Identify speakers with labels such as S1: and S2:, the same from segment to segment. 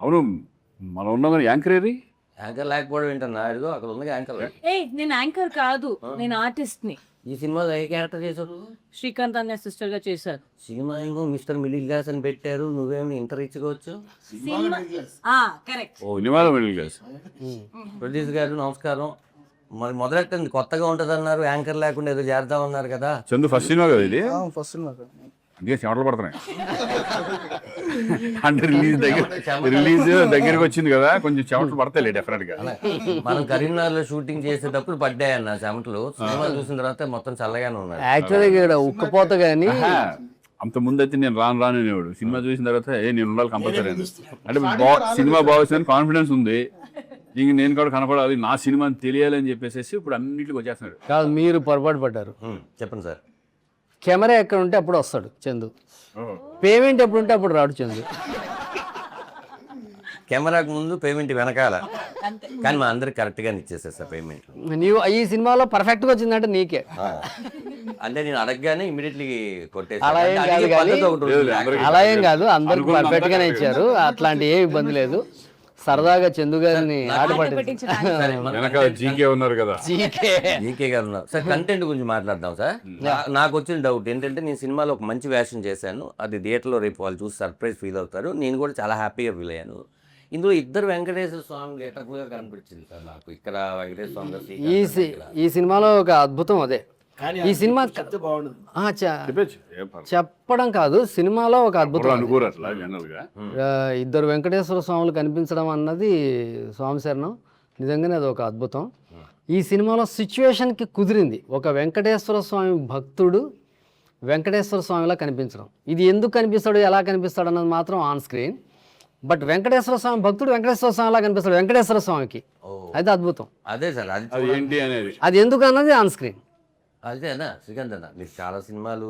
S1: అవును, మనం ఉన్నాం కానీ యాంకర్ ఏది?
S2: యాంకర్ లేకపోవడం ఏంటన్నా, అదిగో అక్కడ ఉంది యాంకర్.
S3: నేను యాంకర్ కాదు, నేను ఆర్టిస్ట్ ని.
S2: ఈ సినిమాలో ఏ క్యారెక్టర్ చేశారు?
S3: శ్రీకాంత్ అనే సిస్టర్ గా చేశారు.
S2: సినిమా ఏమో మిస్టర్ మిడిల్ క్లాస్ అని పెట్టారు, నువ్వేమో ఇంటర్ ఇచ్చుకోవచ్చు.
S3: కరెక్ట్.
S1: ఓ సినిమాలో మిడిల్ క్లాస్.
S2: ప్రొడ్యూసర్ గారు నమస్కారం. మరి మొదలెట్టండి, కొత్తగా ఉంటుంది అన్నారు, యాంకర్ లేకుండా ఏదో చేద్దామన్నారు కదా.
S1: చందు ఫస్ట్ సినిమా కదా ఇది?
S4: ఫస్ట్ సినిమా
S1: అందుకే చెమటలు పడుతున్నాయి. అంటే రిలీజ్ దగ్గరికి వచ్చింది కదా, కొంచెం చెమటలు పడతాయి డెఫినెట్ గా.
S2: మనం కరీంనగర్ లో షూటింగ్ చేసేటప్పుడు పడ్డాయన్న చెమటలు, సినిమా చూసిన తర్వాత మొత్తం చల్లగానే ఉన్నాయి.
S4: యాక్చువల్గా ఉక్కపోత కానీ
S1: అంత ముందు అయితే నేను రాను అనేవాడు. సినిమా చూసిన తర్వాత నేను ఉండాలి కంపల్సరీ అని. అంటే సినిమా బాగుందని కాన్ఫిడెన్స్ ఉంది, ఇంక నేను కూడా కనపడాలి, నా సినిమా తెలియాలని చెప్పేసి ఇప్పుడు అన్నింటికి వచ్చేస్తున్నాడు.
S4: కాదు, మీరు పొరపాటు పడ్డారు.
S2: చెప్పండి సార్.
S4: కెమెరా ఎక్కడ ఉంటే అప్పుడు వస్తాడు చందు, పేమెంట్ ఎప్పుడు ఉంటే అప్పుడు రాడు చందు.
S2: కెమెరాకు ముందు పేమెంట్ వెనకాల, కానీ మా అందరికి కరెక్ట్ గానే ఇచ్చేసేస్తా పేమెంట్.
S4: నీవు ఈ సినిమాలో పర్ఫెక్ట్ గా వచ్చిందంటే నీకే.
S2: అంటే నేను అడగగానే ఇమీడియట్లీ
S4: అలా ఏం కాదు కానీ, అలా ఏం కాదు, అందరికి పర్ఫెక్ట్ గానే ఇచ్చారు, అట్లాంటి ఏ ఇబ్బంది లేదు. సరదాగా చందు గారిని
S1: జీకే ఉన్నారు కదా,
S2: జీకే గారు ఉన్నారు సార్. కంటెంట్ గురించి మాట్లాడదాం సార్. నాకు వచ్చిన డౌట్ ఏంటంటే, నేను సినిమాలో ఒక మంచి వేషన్ చేశాను, అది థియేటర్లో రేపు వాళ్ళు చూసి సర్ప్రైజ్ ఫీల్ అవుతారు, నేను కూడా చాలా హ్యాపీగా ఫీల్ అయ్యాను. ఇందులో ఇద్దరు వెంకటేశ్వర స్వామి గెటప్గా కనిపించింది సార్ నాకు. ఇక్కడ వెంకటేశ్వర స్వామి
S4: ఈ సినిమాలో ఒక అద్భుతం అదే. ఈ సినిమా చెప్పడం కాదు, సినిమాలో ఒక అద్భుతం. ఇద్దరు వెంకటేశ్వర స్వాములు కనిపించడం అన్నది స్వామి శరణం, నిజంగానే అది ఒక అద్భుతం. ఈ సినిమాలో సిచ్యువేషన్కి కుదిరింది, ఒక వెంకటేశ్వర స్వామి భక్తుడు వెంకటేశ్వర స్వామిలా కనిపించడం. ఇది ఎందుకు కనిపిస్తాడు, ఎలా కనిపిస్తాడు అన్నది మాత్రం ఆన్ స్క్రీన్, బట్ వెంకటేశ్వర స్వామి భక్తుడు వెంకటేశ్వర స్వామిలా కనిపిస్తాడు వెంకటేశ్వర స్వామికి. అది అద్భుతం.
S2: అదే సార్,
S4: అది ఎందుకు అన్నది ఆన్ స్క్రీన్.
S2: అదే అన్న శ్రీకాంత్ అన్న, మీరు చాలా సినిమాలు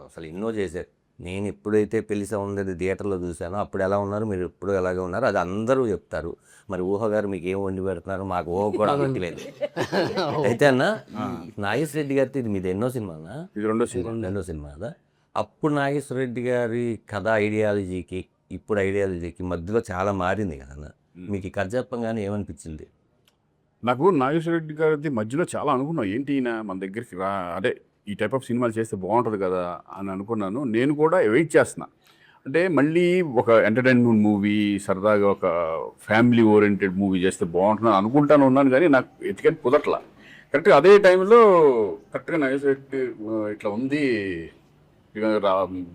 S2: అసలు ఎన్నో చేశారు. నేను ఎప్పుడైతే పెళ్లి సౌందర్య థియేటర్లో చూశానో అప్పుడు ఎలా ఉన్నారు, మీరు ఎప్పుడు ఎలాగే ఉన్నారు, అది అందరూ చెప్తారు. మరి ఊహ గారు మీకు ఏం వండి పెడుతున్నారు, మాకు ఊహ కూడా గుర్తులేదు. అయితే అన్న, నాగేశ్వర రెడ్డి గారితో ఇది మీది ఎన్నో సినిమా అన్న?
S1: ఇది రెండో
S2: సినిమా కదా. అప్పుడు నాగేశ్వర రెడ్డి గారి కథ ఐడియాలజీకి ఇప్పుడు ఐడియాలజీకి మధ్యలో చాలా మారింది కదన్న. మీకు ఈ కథ చెప్పంగానే ఏమనిపించింది?
S1: నాకు నాగేశ్వర రెడ్డి గారి మధ్యలో చాలా అనుకున్నాను, ఏంటి ఈయన మన దగ్గరికి అదే ఈ టైప్ ఆఫ్ సినిమాలు చేస్తే బాగుంటుంది కదా అని అనుకున్నాను. నేను కూడా వెయిట్ చేస్తున్నా, అంటే మళ్ళీ ఒక ఎంటర్టైన్మెంట్ మూవీ, సరదాగా ఒక ఫ్యామిలీ ఓరియంటెడ్ మూవీ చేస్తే బాగుంటుంది అనుకుంటాను ఉన్నాను, కానీ నాకు ఎతికని కుదరట్లా. కరెక్ట్గా అదే టైంలో కరెక్ట్గా నాగేశ్వర రెడ్డి ఇట్లా ఉంది,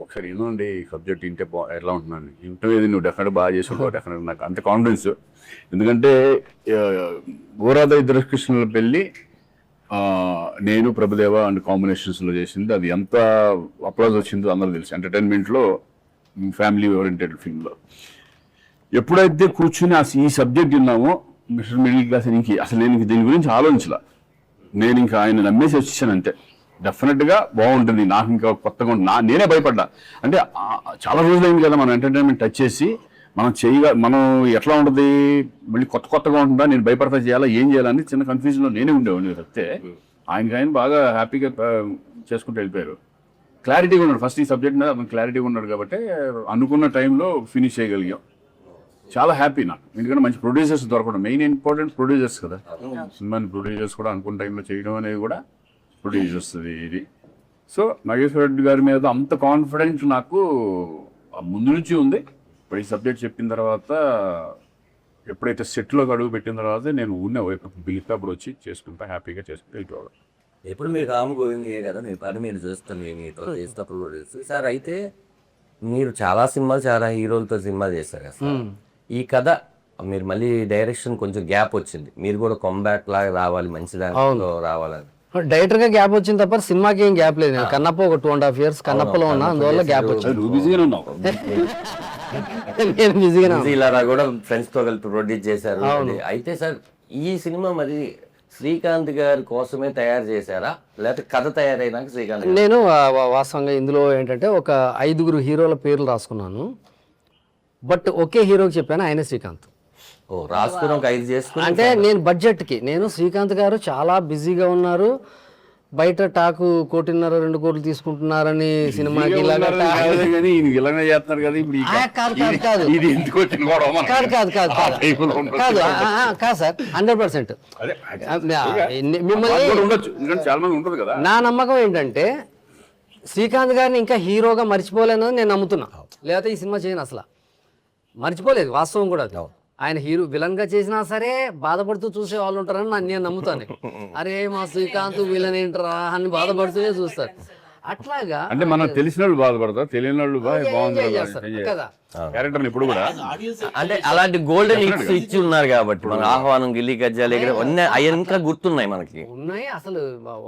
S1: ఒకసారి ఏదోండి సబ్జెక్ట్ వింటే ఎట్లా ఉంటున్నాను, ఇంటర్వ్యూ నువ్వు డెఫినెట్గా బాగా చేసి ఉంటావు, డెఫినెట్గా నాకు అంత కాన్ఫిడెన్స్. ఎందుకంటే గోరాధ ఇద్దరు కృష్ణుల పెళ్ళి నేను ప్రభుదేవ అండ్ కాంబినేషన్స్లో చేసింది, అది ఎంత అప్లాజ్ వచ్చిందో అందరూ తెలుసు. ఎంటర్టైన్మెంట్లో ఫ్యామిలీ ఓరియంటెడ్ ఫిల్మ్లో ఎప్పుడైతే కూర్చుని ఈ సబ్జెక్ట్ విన్నామో మిస్టర్ మిడిల్ క్లాస్, అసలు నేను దీని గురించి ఆలోచించలా, నేను ఇంకా ఆయన నమ్మేసి వచ్చేసాను అంతే. డెఫినెట్గా బాగుంటుంది, నాకు ఇంకా కొత్తగా నేనే భయపడ్డా. అంటే చాలా రోజులైంది కదా మనం ఎంటర్టైన్మెంట్ టచ్ చేసి, మనం ఎట్లా ఉంటుంది, మళ్ళీ కొత్తగా ఉంటుందా, నేను భయపడతా చేయాలా, ఏం చేయాలని చిన్న కన్ఫ్యూజన్లో నేనే ఉండేవాడిని. చెప్తే ఆయన బాగా హ్యాపీగా చేసుకుంటూ వెళ్ళిపోయారు. క్లారిటీగా ఉన్నాడు, ఫస్ట్ ఈ సబ్జెక్ట్ మీద అతను క్లారిటీగా ఉన్నాడు కాబట్టి అనుకున్న టైంలో ఫినిష్ చేయగలిగాం. చాలా హ్యాపీ నాకు, ఎందుకంటే మంచి ప్రొడ్యూసర్స్ దొరకడం మెయిన్ ఇంపార్టెంట్. ప్రొడ్యూసర్స్ కదా, సినిమాని ప్రొడ్యూసర్స్ కూడా అనుకున్న టైంలో చేయడం అనేది కూడా ప్రొడ్యూసర్స్ ఇది. సో నాగేశ్వర రెడ్డి గారి మీద అంత కాన్ఫిడెన్స్ నాకు ముందు నుంచి ఉంది. ఇప్పుడు ఈ సబ్జెక్ట్ చెప్పిన తర్వాత, ఎప్పుడైతే సెట్లోకి అడుగు పెట్టిన తర్వాత నేను బిల్కప్పుడు వచ్చి చేసుకుంటా, హ్యాపీగా చేసుకుంటూ వెళ్ళిపోవాలి.
S2: ఎప్పుడు మీరు రాము గోవిందయ్య కదా, మీ పని మీరు చూస్తాను, మీతో చేసినప్పుడు సార్. అయితే మీరు చాలా సినిమాలు, చాలా హీరోలతో సినిమాలు చేస్తారు కదా సార్. ఈ కథ మీరు మళ్ళీ డైరెక్షన్ కొంచెం గ్యాప్ వచ్చింది, మీరు కూడా కంబ్యాక్ లాగా రావాలి, మంచి దాంట్లో రావాలని
S4: డైరెక్టర్ గా గ్యాప్ వచ్చింది తప్ప సినిమాకి ఏం గ్యాప్ లేదు. కన్నప్ప ఒక 2.5 years కన్నప్పలో ఉన్నా, అందువల్ల గ్యాప్ వచ్చింది. నేను బిజీగా
S2: ఇలా కూడా ఫ్రెండ్స్ తో కలిపి ప్రొడ్యూస్ చేశారు. అయితే సార్, ఈ సినిమా మరి శ్రీకాంత్ గారి కోసమే తయారు చేశారా, లేకపోతే కథ తయారైనాక శ్రీకాంత్?
S4: నేను వాస్తవంగా ఇందులో ఏంటంటే ఒక 5 హీరోల పేర్లు రాసుకున్నాను, బట్ ఒకే హీరోకి చెప్పాను, ఆయనే శ్రీకాంత్.
S2: రాసుకుని ఒక 5 చేసుకుని,
S4: అంటే నేను బడ్జెట్కి, నేను శ్రీకాంత్ గారు చాలా బిజీగా ఉన్నారు, బయట టాకు 1.5-2 కోట్లు తీసుకుంటున్నారని సినిమాకి ఇలాగా
S1: కానీ ఈయన ఇలానే చేస్తున్నారు కదా ఇప్పుడు
S4: కాదు.
S1: ఇది ఎందుకు వచ్చిన గొడవ మనకి?
S4: కాదు కాదు కాదు
S1: ఆ type లో ఉండొచ్చు.
S4: కాదు సార్ 100%.
S1: అదే
S4: మిమ్మల్ని
S1: అది కూడా ఉండొచ్చు, ఎందుకంటే చాలా మంది ఉంటుంది కదా.
S4: నా నమ్మకం ఏంటంటే శ్రీకాంత్ గారిని ఇంకా హీరోగా మర్చిపోలేనని నేను నమ్ముతున్నా. లేకపోతే ఈ సినిమా చేయను అసలు. మర్చిపోలేదు, వాస్తవం కూడా అది. ఆయన హీరో విలన్ గా చేసినా సరే బాధపడుతూ చూసే వాళ్ళు ఉంటారని నేను నమ్ముతాను. అరే మా శ్రీకాంత్ విలన్ ఏంటరా అని బాధపడుతూనే చూస్తారు. అట్లాగా
S1: అంటే మనం తెలిసిన వాళ్ళు బాధపడతారు, తెలియని వాళ్ళు బాగుంది
S4: కదా.
S1: క్యారెక్టర్ ఇప్పుడు కూడా
S2: అంటే అలాంటి గోల్డెన్ హిట్స్ ఇచ్చి ఉన్నారు కాబట్టి మన ఆహ్వానం, గిల్లి గజ్జాలు అన్నీ అవి ఇంకా గుర్తున్నాయి మనకి.
S4: ఉన్నాయి. అసలు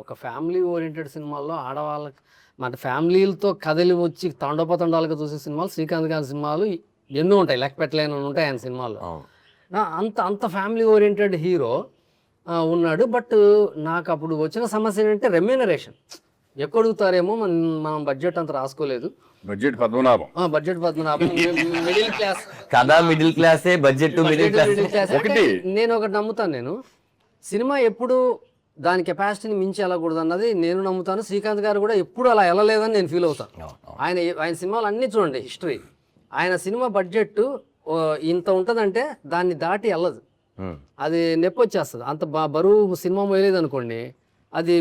S4: ఒక ఫ్యామిలీ ఓరియంటెడ్ సినిమాల్లో ఆడవాళ్ళకి మన ఫ్యామిలీలతో కథలు వచ్చి తండోపతండాలుగా చూసే సినిమాలు శ్రీకాంత్ గారి సినిమాలు ఎన్నో ఉంటాయి, లెక్క పెట్టలేని ఉంటాయి ఆయన సినిమాల్లో. అంత ఫ్యామిలీ ఓరియంటెడ్ హీరో ఉన్నాడు. బట్ నాకు అప్పుడు వచ్చిన సమస్య ఏంటంటే రెమ్యూనరేషన్ ఎక్కువ అడుగుతారేమో, మనం బడ్జెట్ అంత రాసుకోలేదు.
S1: బడ్జెట్ పద్మనాభం
S4: మిడిల్ క్లాస్
S2: కదా, మిడిల్ క్లాసే బడ్జెట్ మిడిల్ క్లాస్
S4: ఒకటి. నేను ఒకటి నమ్ముతాను, నేను సినిమా ఎప్పుడు దాని కెపాసిటీని మించి వెళ్ళకూడదు అన్నది నేను నమ్ముతాను. శ్రీకాంత్ గారు కూడా ఎప్పుడు అలా వెళ్ళలేదని నేను ఫీల్ అవుతాను. ఆయన సినిమాలు అన్నీ చూడండి, హిస్టరీ. ఆయన సినిమా బడ్జెట్ ఇంత ఉంటుందంటే దాన్ని దాటి వెళ్ళదు, అది నొప్పి వచ్చేస్తుంది. అంత బరువు సినిమా మోయలేదు అనుకోండి, అది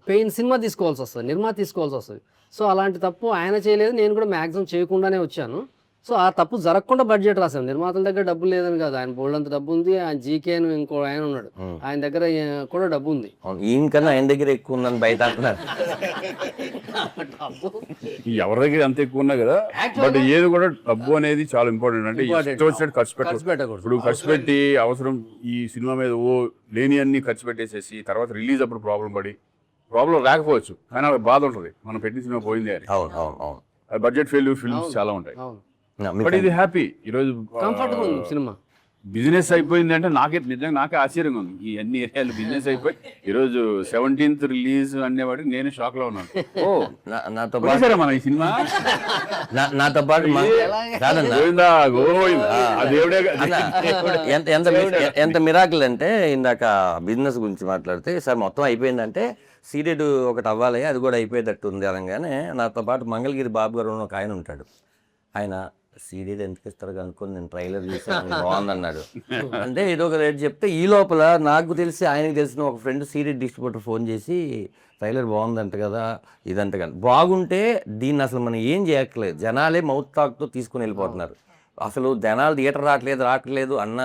S4: పెయిన్ సినిమా తీసుకోవాల్సి వస్తుంది, నిర్మాత తీసుకోవాల్సి వస్తుంది. సో అలాంటి తప్పు ఆయన చేయలేదు, నేను కూడా మ్యాక్సిమం చేయకుండానే వచ్చాను. సో ఆ తప్పు జరగకుండా బడ్జెట్ రాశాను. నిర్మాతల దగ్గర డబ్బు లేదని కాదు, ఆయన బోల్డ్ అంత డబ్బు ఉంది. ఆయన జీకే అని ఇంకో ఆయన ఉన్నాడు, ఆయన దగ్గర కూడా డబ్బు ఉంది.
S2: ఈయన కన్నా ఆయన దగ్గర ఎక్కువ ఉందని బయట అంటున్నారు.
S1: ఎవరి దగ్గర అంత ఎక్కువ ఉన్నా కదా, బట్ ఏది కూడా డబ్బు అనేది చాలా ఇంపార్టెంట్. అంటే ఇష్టం వచ్చినట్టు ఖర్చు పెట్టకూడదు. ఇప్పుడు ఖర్చు పెట్టి అవసరం ఈ సినిమా మీద లేని అన్ని ఖర్చు పెట్టేసేసి తర్వాత రిలీజ్ అప్పుడు ప్రాబ్లం రాకపోవచ్చు, కానీ వాళ్ళకి బాధ ఉంటుంది మనం పెట్టిన సినిమా పోయింది అని. బడ్జెట్ ఫిల్మ్స్ చాలా ఉంటాయి. బట్ ఇది హ్యాపీ. ఈరోజు
S4: కంఫర్ట్ ఉంది సినిమా.
S1: బిజినెస్ అయిపోయింది అంటే నాకే ఆశ్చర్యంగా ఉంది. ఈ అన్ని ఏరియాలు బిజినెస్ అయిపోయి ఈరోజు 17th రిలీజ్ అనేవాడికి నేను షాక్ లో ఉన్నాను.
S2: నాతో
S1: పాటు మన ఈ సినిమా
S2: నాతో పాటు ఎంత మిరాకిల్ అంటే, ఇందాక బిజినెస్ గురించి మాట్లాడితే సార్ మొత్తం అయిపోయిందంటే సీరియడ్ ఒకటి అవ్వాలి, అది కూడా అయిపోయేటట్టు ఉంది అనగానే నాతో పాటు మంగళగిరి బాబు గారు ఒక ఆయన ఉంటాడు. ఆయన సీరియల్ ఎందుకు ఇస్తారు కనుక్కొని నేను ట్రైలర్ చూసాను బాగుందన్నాడు. అంటే ఏదో ఒక రేట్ చెప్తే ఈ లోపల నాకు తెలిసి ఆయనకి తెలిసిన ఒక ఫ్రెండ్ సీరియల్ డిస్ట్రిబ్యూటర్ ఫోన్ చేసి ట్రైలర్ బాగుందంట కదా, ఇదంట కదా. బాగుంటే దీన్ని అసలు మనం ఏం చేయట్లేదు, జనాలే మౌత్ టాక్తో తీసుకుని వెళ్ళిపోతున్నారు. అసలు జనాలు థియేటర్ రావట్లేదు అన్న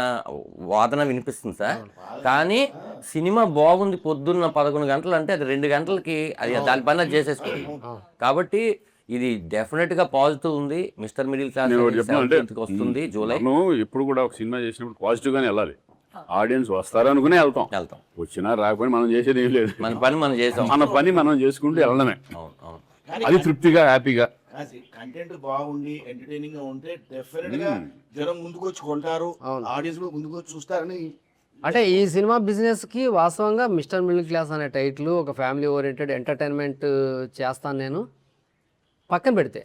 S2: వాదన వినిపిస్తుంది సార్. కానీ సినిమా బాగుంది పొద్దున్న 11 గంటలు అంటే అది 2 గంటలకి అది దాని పని చేసేసుకోండి. కాబట్టి ఇది డెఫినెట్ గా పాజిటివ్ ఉంది. మిస్టర్ మిడిల్ క్లాస్ వస్తుంది జూలై.
S1: ఎప్పుడు కూడా ఒక సినిమా చేసినప్పుడు పాజిటివ్ గానే వెళ్ళాలి. ఆడియన్స్ వస్తారనుకునే వెళ్తాం, వచ్చినా రాకపోయినా మనం చేసేది ఏం లేదు.
S2: మన పని మనం చేసాం,
S1: మన పని మనం చేసుకుంటూ వెళ్ళడమే. అది తృప్తిగా హ్యాపీగా.
S5: కంటెంట్ బాగుండి ఎంటర్టైనింగ్ గా ఉంటే డెఫినెట్ గా జనం ముందుకు వచ్చి కొంటారు, ఆడియన్స్ కూడా ముందుకు వచ్చి చూస్తారని.
S4: అంటే ఈ సినిమా బిజినెస్ కి వాస్తవంగా మిస్టర్ మిడిల్ క్లాస్ అనే టైటిల్, ఒక ఫ్యామిలీ ఓరియంటెడ్ ఎంటర్టైన్మెంట్ చేస్తాను నేను పక్కన పెడితే,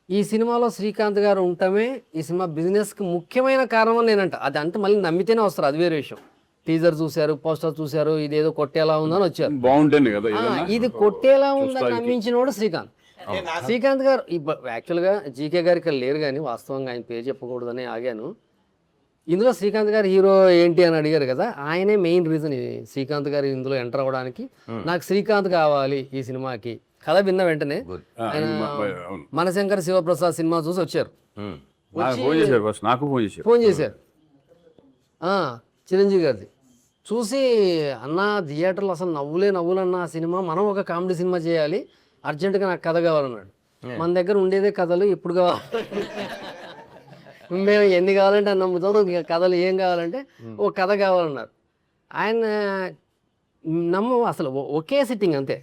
S4: ఈ సినిమాలో శ్రీకాంత్ గారు ఉండటమే ఈ సినిమా బిజినెస్కి ముఖ్యమైన కారణం నేనంట. అది అంటే మళ్ళీ నమ్మితేనే వస్తారు, అది వేరే విషయం. టీజర్ చూశారు, పోస్టర్ చూశారు, ఇదేదో కొట్టేలా ఉందని వచ్చారు.
S1: బాగుంటుంది కదా,
S4: ఇది కొట్టేలా ఉందని నమ్మించినోడు శ్రీకాంత్. శ్రీకాంత్ గారు యాక్చువల్గా జీకే గారు ఇక్కడ లేరు, కానీ వాస్తవంగా ఆయన పేరు చెప్పకూడదని ఆగాను. ఇందులో శ్రీకాంత్ గారు హీరో ఏంటి అని అడిగారు కదా, ఆయనే మెయిన్ రీజన్. శ్రీకాంత్ గారు ఇందులో ఎంటర్ అవ్వడానికి నాకు శ్రీకాంత్ కావాలి ఈ సినిమాకి. కథ విన్న వెంటనే మనశంకర్ శివప్రసాద్ సినిమా చూసి వచ్చారు, ఫోన్ చేశారు చిరంజీవి గారిది చూసి, అన్న థియేటర్లో అసలు నవ్వులు అన్న ఆ సినిమా, మనం ఒక కామెడీ సినిమా చేయాలి, అర్జెంటుగా నాకు కథ కావాలన్నాడు. మన దగ్గర ఉండేదే కథలు, ఎప్పుడు కావాలి మేము ఎన్ని కావాలంటే అన్న నమ్ముతాం, కథలు ఏం కావాలంటే ఓ కథ కావాలన్నారు. ఆయన అసలు ఒకే సిట్టింగ్ అంతే.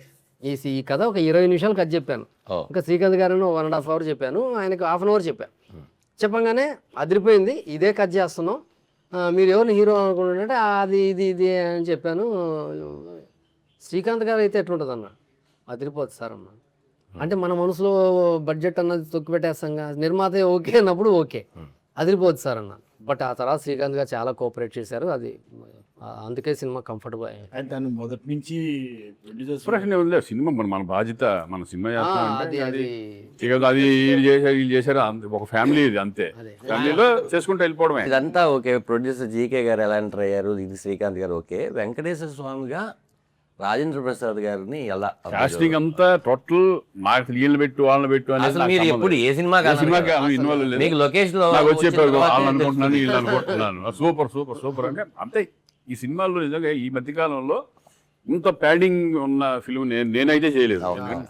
S4: ఈ కథ ఒక 20 నిమిషాలు కథ చెప్పాను, ఇంకా శ్రీకాంత్ గారిని 1.5 hours చెప్పాను, ఆయనకు 1/2 hour చెప్పాను. చెప్పగానే అదిరిపోయింది, ఇదే కథ చేస్తున్నాం, మీరు ఎవరిని హీరో అనుకుంటుంటే అది ఇది అని చెప్పాను. శ్రీకాంత్ గారు అయితే ఎట్లుంటుంది అన్న, అదిరిపోతుంది సార్ అన్న. అంటే మన మనసులో బడ్జెట్ అన్నది తొక్కి పెట్టేస్తాంగా, నిర్మాత ఓకే అన్నప్పుడు ఓకే, అదిరిపోతుంది సార్ అన్న. బట్ ఆ తర్వాత శ్రీకాంత్ గారు చాలా కోఆపరేట్ చేశారు, అది అందుకే సినిమా కంఫర్టబుల్ అయ్యింది.
S5: అయితే దాన్ని మొదటి నుంచి ప్రొడ్యూసర్స్
S1: ఎక్స్ప్రెషన్ ఉంది సినిమా మన బాధ్యత, మన సినిమా చేస్తామంటే
S4: అది
S1: అది
S4: అది
S1: ఇక అది వీళ్ళు చేశారు అంతే, ఒక ఫ్యామిలీ ఇది అంతే, ఫ్యామిలీలో చేసుకుంటూ వెళ్ళిపోవడమే.
S2: ఇదంతా ఓకే. ప్రొడ్యూసర్ జీకే గారు ఎలా ఎంటర్ అయ్యారు, ఇది శ్రీకాంత్ గారు ఓకే. వెంకటేశ్వర స్వామిగా రాజేంద్ర ప్రసాద్ గారిని ఎలా
S1: కాస్టింగ్ అంతా టోటల్ నాకు వీళ్ళని పెట్టు వాళ్ళని పెట్టు అనేది
S2: అసలు
S1: నాకు
S2: మీరు
S1: సంబంధం
S2: ఎప్పుడు
S1: లేదు.
S2: ఏ సినిమా
S1: ఏ సినిమాకి ఇన్వాల్వ్ లేదు.
S2: మీకు లొకేషన్ లో
S1: నాకు వచ్చి
S2: వచ్చిన
S1: చెప్పారు
S2: తర్వాతే
S1: వాళ్ళు అనుకుంటున్నాను వీళ్ళు అనుకుంటున్నాను, సూపర్ సూపర్ సూపర్ అంటే అంతే. ఈ సినిమాల్లో నిజంగా ఈ మధ్యకాలంలో ఇంత ప్యాడింగ్ ఉన్న ఫిల్మ్ నేనైతే చేయలేదు.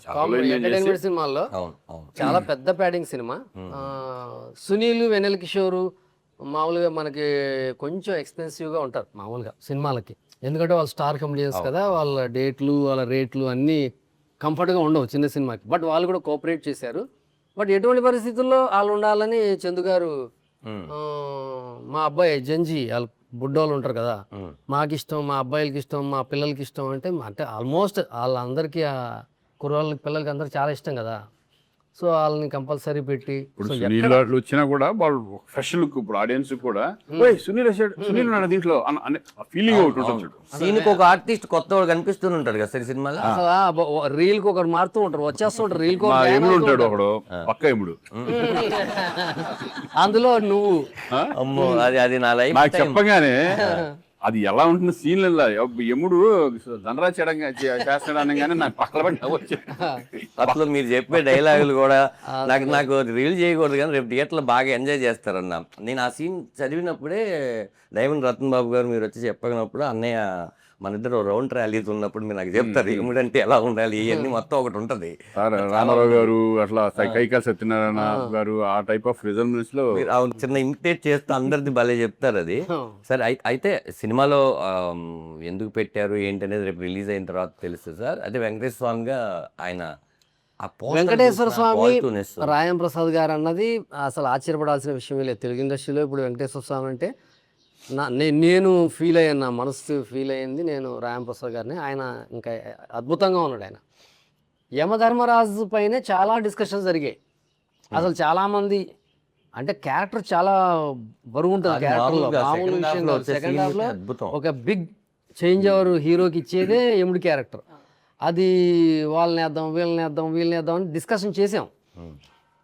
S1: చాలా enjoy చేసి-
S4: ఎంటర్టైన్మెంట్ సినిమాల్లో
S2: అవును అవును
S4: చాలా పెద్ద ప్యాడింగ్ సినిమా. సునీల్, వెన్నెల కిషోర్ మామూలుగా మనకి కొంచెం ఎక్స్పెన్సివ్గా ఉంటారు మామూలుగా సినిమాలకి, ఎందుకంటే వాళ్ళు స్టార్ కమెడియన్స్ కదా, వాళ్ళ డేట్లు వాళ్ళ రేట్లు అన్నీ కంఫర్ట్గా ఉండవు చిన్న సినిమాకి. బట్ వాళ్ళు కూడా కోఆపరేట్ చేశారు. బట్ ఎటువంటి పరిస్థితుల్లో వాళ్ళు ఉండాలని చందు గారు ఆ, మా అబ్బాయి జంజీ వాళ్ళు బుడ్డోళ్ళు ఉంటారు కదా, మాకు ఇష్టం, మా అబ్బాయిలకి ఇష్టం, మా పిల్లలకి ఇష్టం అంటే ఆల్మోస్ట్ వాళ్ళందరికీ ఆ కుర్రాళ్ళకి పిల్లలకి అందరికి చాలా ఇష్టం కదా. సో వాళ్ళని కంపల్సరీ పెట్టి
S1: ఇప్పుడు సునీల్ వాళ్ళు వచ్చినా కూడా వాళ్ళు ఫ్రెష్ లుక్, ఇప్పుడు ఆడియన్స్ కూడా "ఓయ్, సునీల్ వచ్చాడు, సునీల్ ఉన్నాడు దీంట్లో" అనే ఫీలింగ్ ఒకటి ఉంటుంది చూడు.
S2: సీన్కి ఒక ఆర్టిస్ట్ కొత్త వాడు కనిపిస్తూనే ఉంటాడు కదా సరే సినిమాలో.
S4: అసలు రీల్కి ఒకరు మారుతూ ఉంటారు, వచ్చేస్తూ ఉంటారు రీల్కి
S1: మా ఎముడు ఉంటాడు ఒకడు, పక్క ఎముడు.
S4: అందులో నువ్వు
S2: అమ్మో అది అది నా లైఫ్
S1: నాకు చెప్పగానే అది ఎలా ఉంటుంది సీన్లలో, ఎముడు ధనరాజ్ చేస్తాడు అనగానే నాకు పక్కన పడి వచ్చి
S2: అసలు మీరు చెప్పే డైలాగులు కూడా నాకు రీల్ చేయకూడదు కానీ రేపు థియేటర్లో బాగా ఎంజాయ్ చేస్తారన్న. నేను ఆ సీన్ చదివినప్పుడే డైమండ్ రతన్ బాబు గారు మీరు వచ్చి చెప్పగినప్పుడు అన్నయ్య మన ఇద్దరు రౌండ్ ర్యాలీస్ ఉన్నప్పుడు మీరు నాకు చెప్తారు ఏమిటంటే ఎలా ఉండాలి ఇవన్నీ మొత్తం ఒకటి ఉంటుంది.
S1: రామారావు గారు అట్లా కైకాల సత్యనారాయణ గారు ఆ టైప్ ఆఫ్ రిజల్యూన్స్ లో
S2: మీరు చిన్న ఇమిటేట్ చేస్తూ అందరిది భలే చెప్తారు అది. సరే అయితే సినిమాలో ఎందుకు పెట్టారు ఏంటి అనేది రేపు రిలీజ్ అయిన తర్వాత తెలుస్తుంది సార్. అదే వెంకటేశ్వర స్వామిగా ఆయన
S4: వెంకటేశ్వర స్వామి రాయం ప్రసాద్ గారు అన్నది అసలు ఆశ్చర్యపడాల్సిన విషయమే లేదు తెలుగు ఇండస్ట్రీలో. ఇప్పుడు వెంకటేశ్వర స్వామి అంటే నేను ఫీల్ అయ్యాను, నా మనసు ఫీల్ అయ్యింది నేను రాయం ప్రసాద్ గారిని. ఆయన ఇంకా అద్భుతంగా ఉన్నాడు. ఆయన యమధర్మరాజు పైనే చాలా డిస్కషన్స్ జరిగాయి. అసలు చాలామంది అంటే క్యారెక్టర్ చాలా బరువు ఉంటుంది క్యారెక్టర్లో, మామూలు విషయం కాదు. సెకండ్ హాఫ్లో ఒక బిగ్ చేంజ్ ఓవర్ హీరోకి ఇచ్చేదే యముడి క్యారెక్టర్. అది వాళ్ళని వేద్దాం అని డిస్కషన్ చేసాం.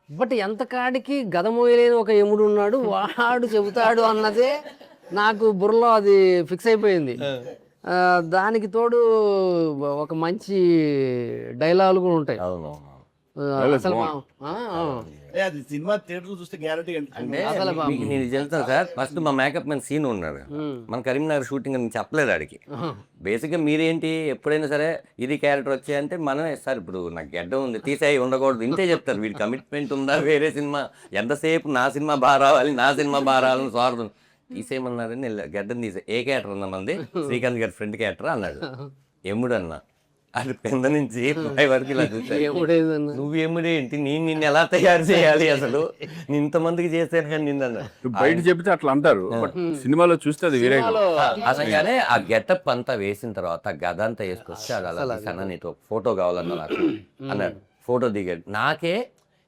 S4: బట్ ఎంత కాడికి గద మోయలేని ఒక యముడు ఉన్నాడు, వాడు చెబుతాడు అన్నదే నాకు బుర్రలో అది ఫిక్స్ అయిపోయింది. దానికి తోడు ఒక మంచి డైలాగులు కూడా ఉంటాయి. అసలు
S5: అది సినిమా థియేటర్ చూస్తే గ్యారంటీ
S2: అంటే నేను చెప్తాను సార్. ఫస్ట్ మా మేకప్ మ్యాన్ సీన్ ఉన్నాడు మన కరీంనగర్ షూటింగ్ అని చెప్పలేదు ఆడికి. బేసిక్గా మీరేంటి ఎప్పుడైనా సరే ఇది క్యారెక్టర్ వచ్చాయంటే మనమే సార్ ఇప్పుడు నాకు గడ్డ ఉంది తీసేయి ఉండకూడదు ఇంతే చెప్తారు. వీడి కమిట్మెంట్ ఉందా వేరే సినిమా ఎంతసేపు నా సినిమా బాగా రావాలని స్వార్థం తీసేయమన్నారని గడ్డని తీసే ఏ క్యారెక్టర్ అన్నా మంది శ్రీకాంత్ గారి ఫ్రెండ్ క్యారెక్టర్ అన్నాడు. ఎముడు అన్న అది పెద్ద నుంచి పై వరకు ఇలా చూసాను. నువ్వు ఎముడేంటి నిన్ను ఎలా తయారు చేయాలి అసలు ఇంతమందికి చేస్తాను కానీ నిన్న
S1: బయట చెప్తే అట్లా అంటారు, బట్ సినిమాలో చూస్తే అది వేరే.
S2: అసలుగానే ఆ గెటప్ అంతా వేసిన తర్వాత గద అంతా వేసుకొస్తే అది అలా నీతో ఫోటో కావాలన్నా నాకు అన్నాడు. ఫోటో దిగాడు. నాకే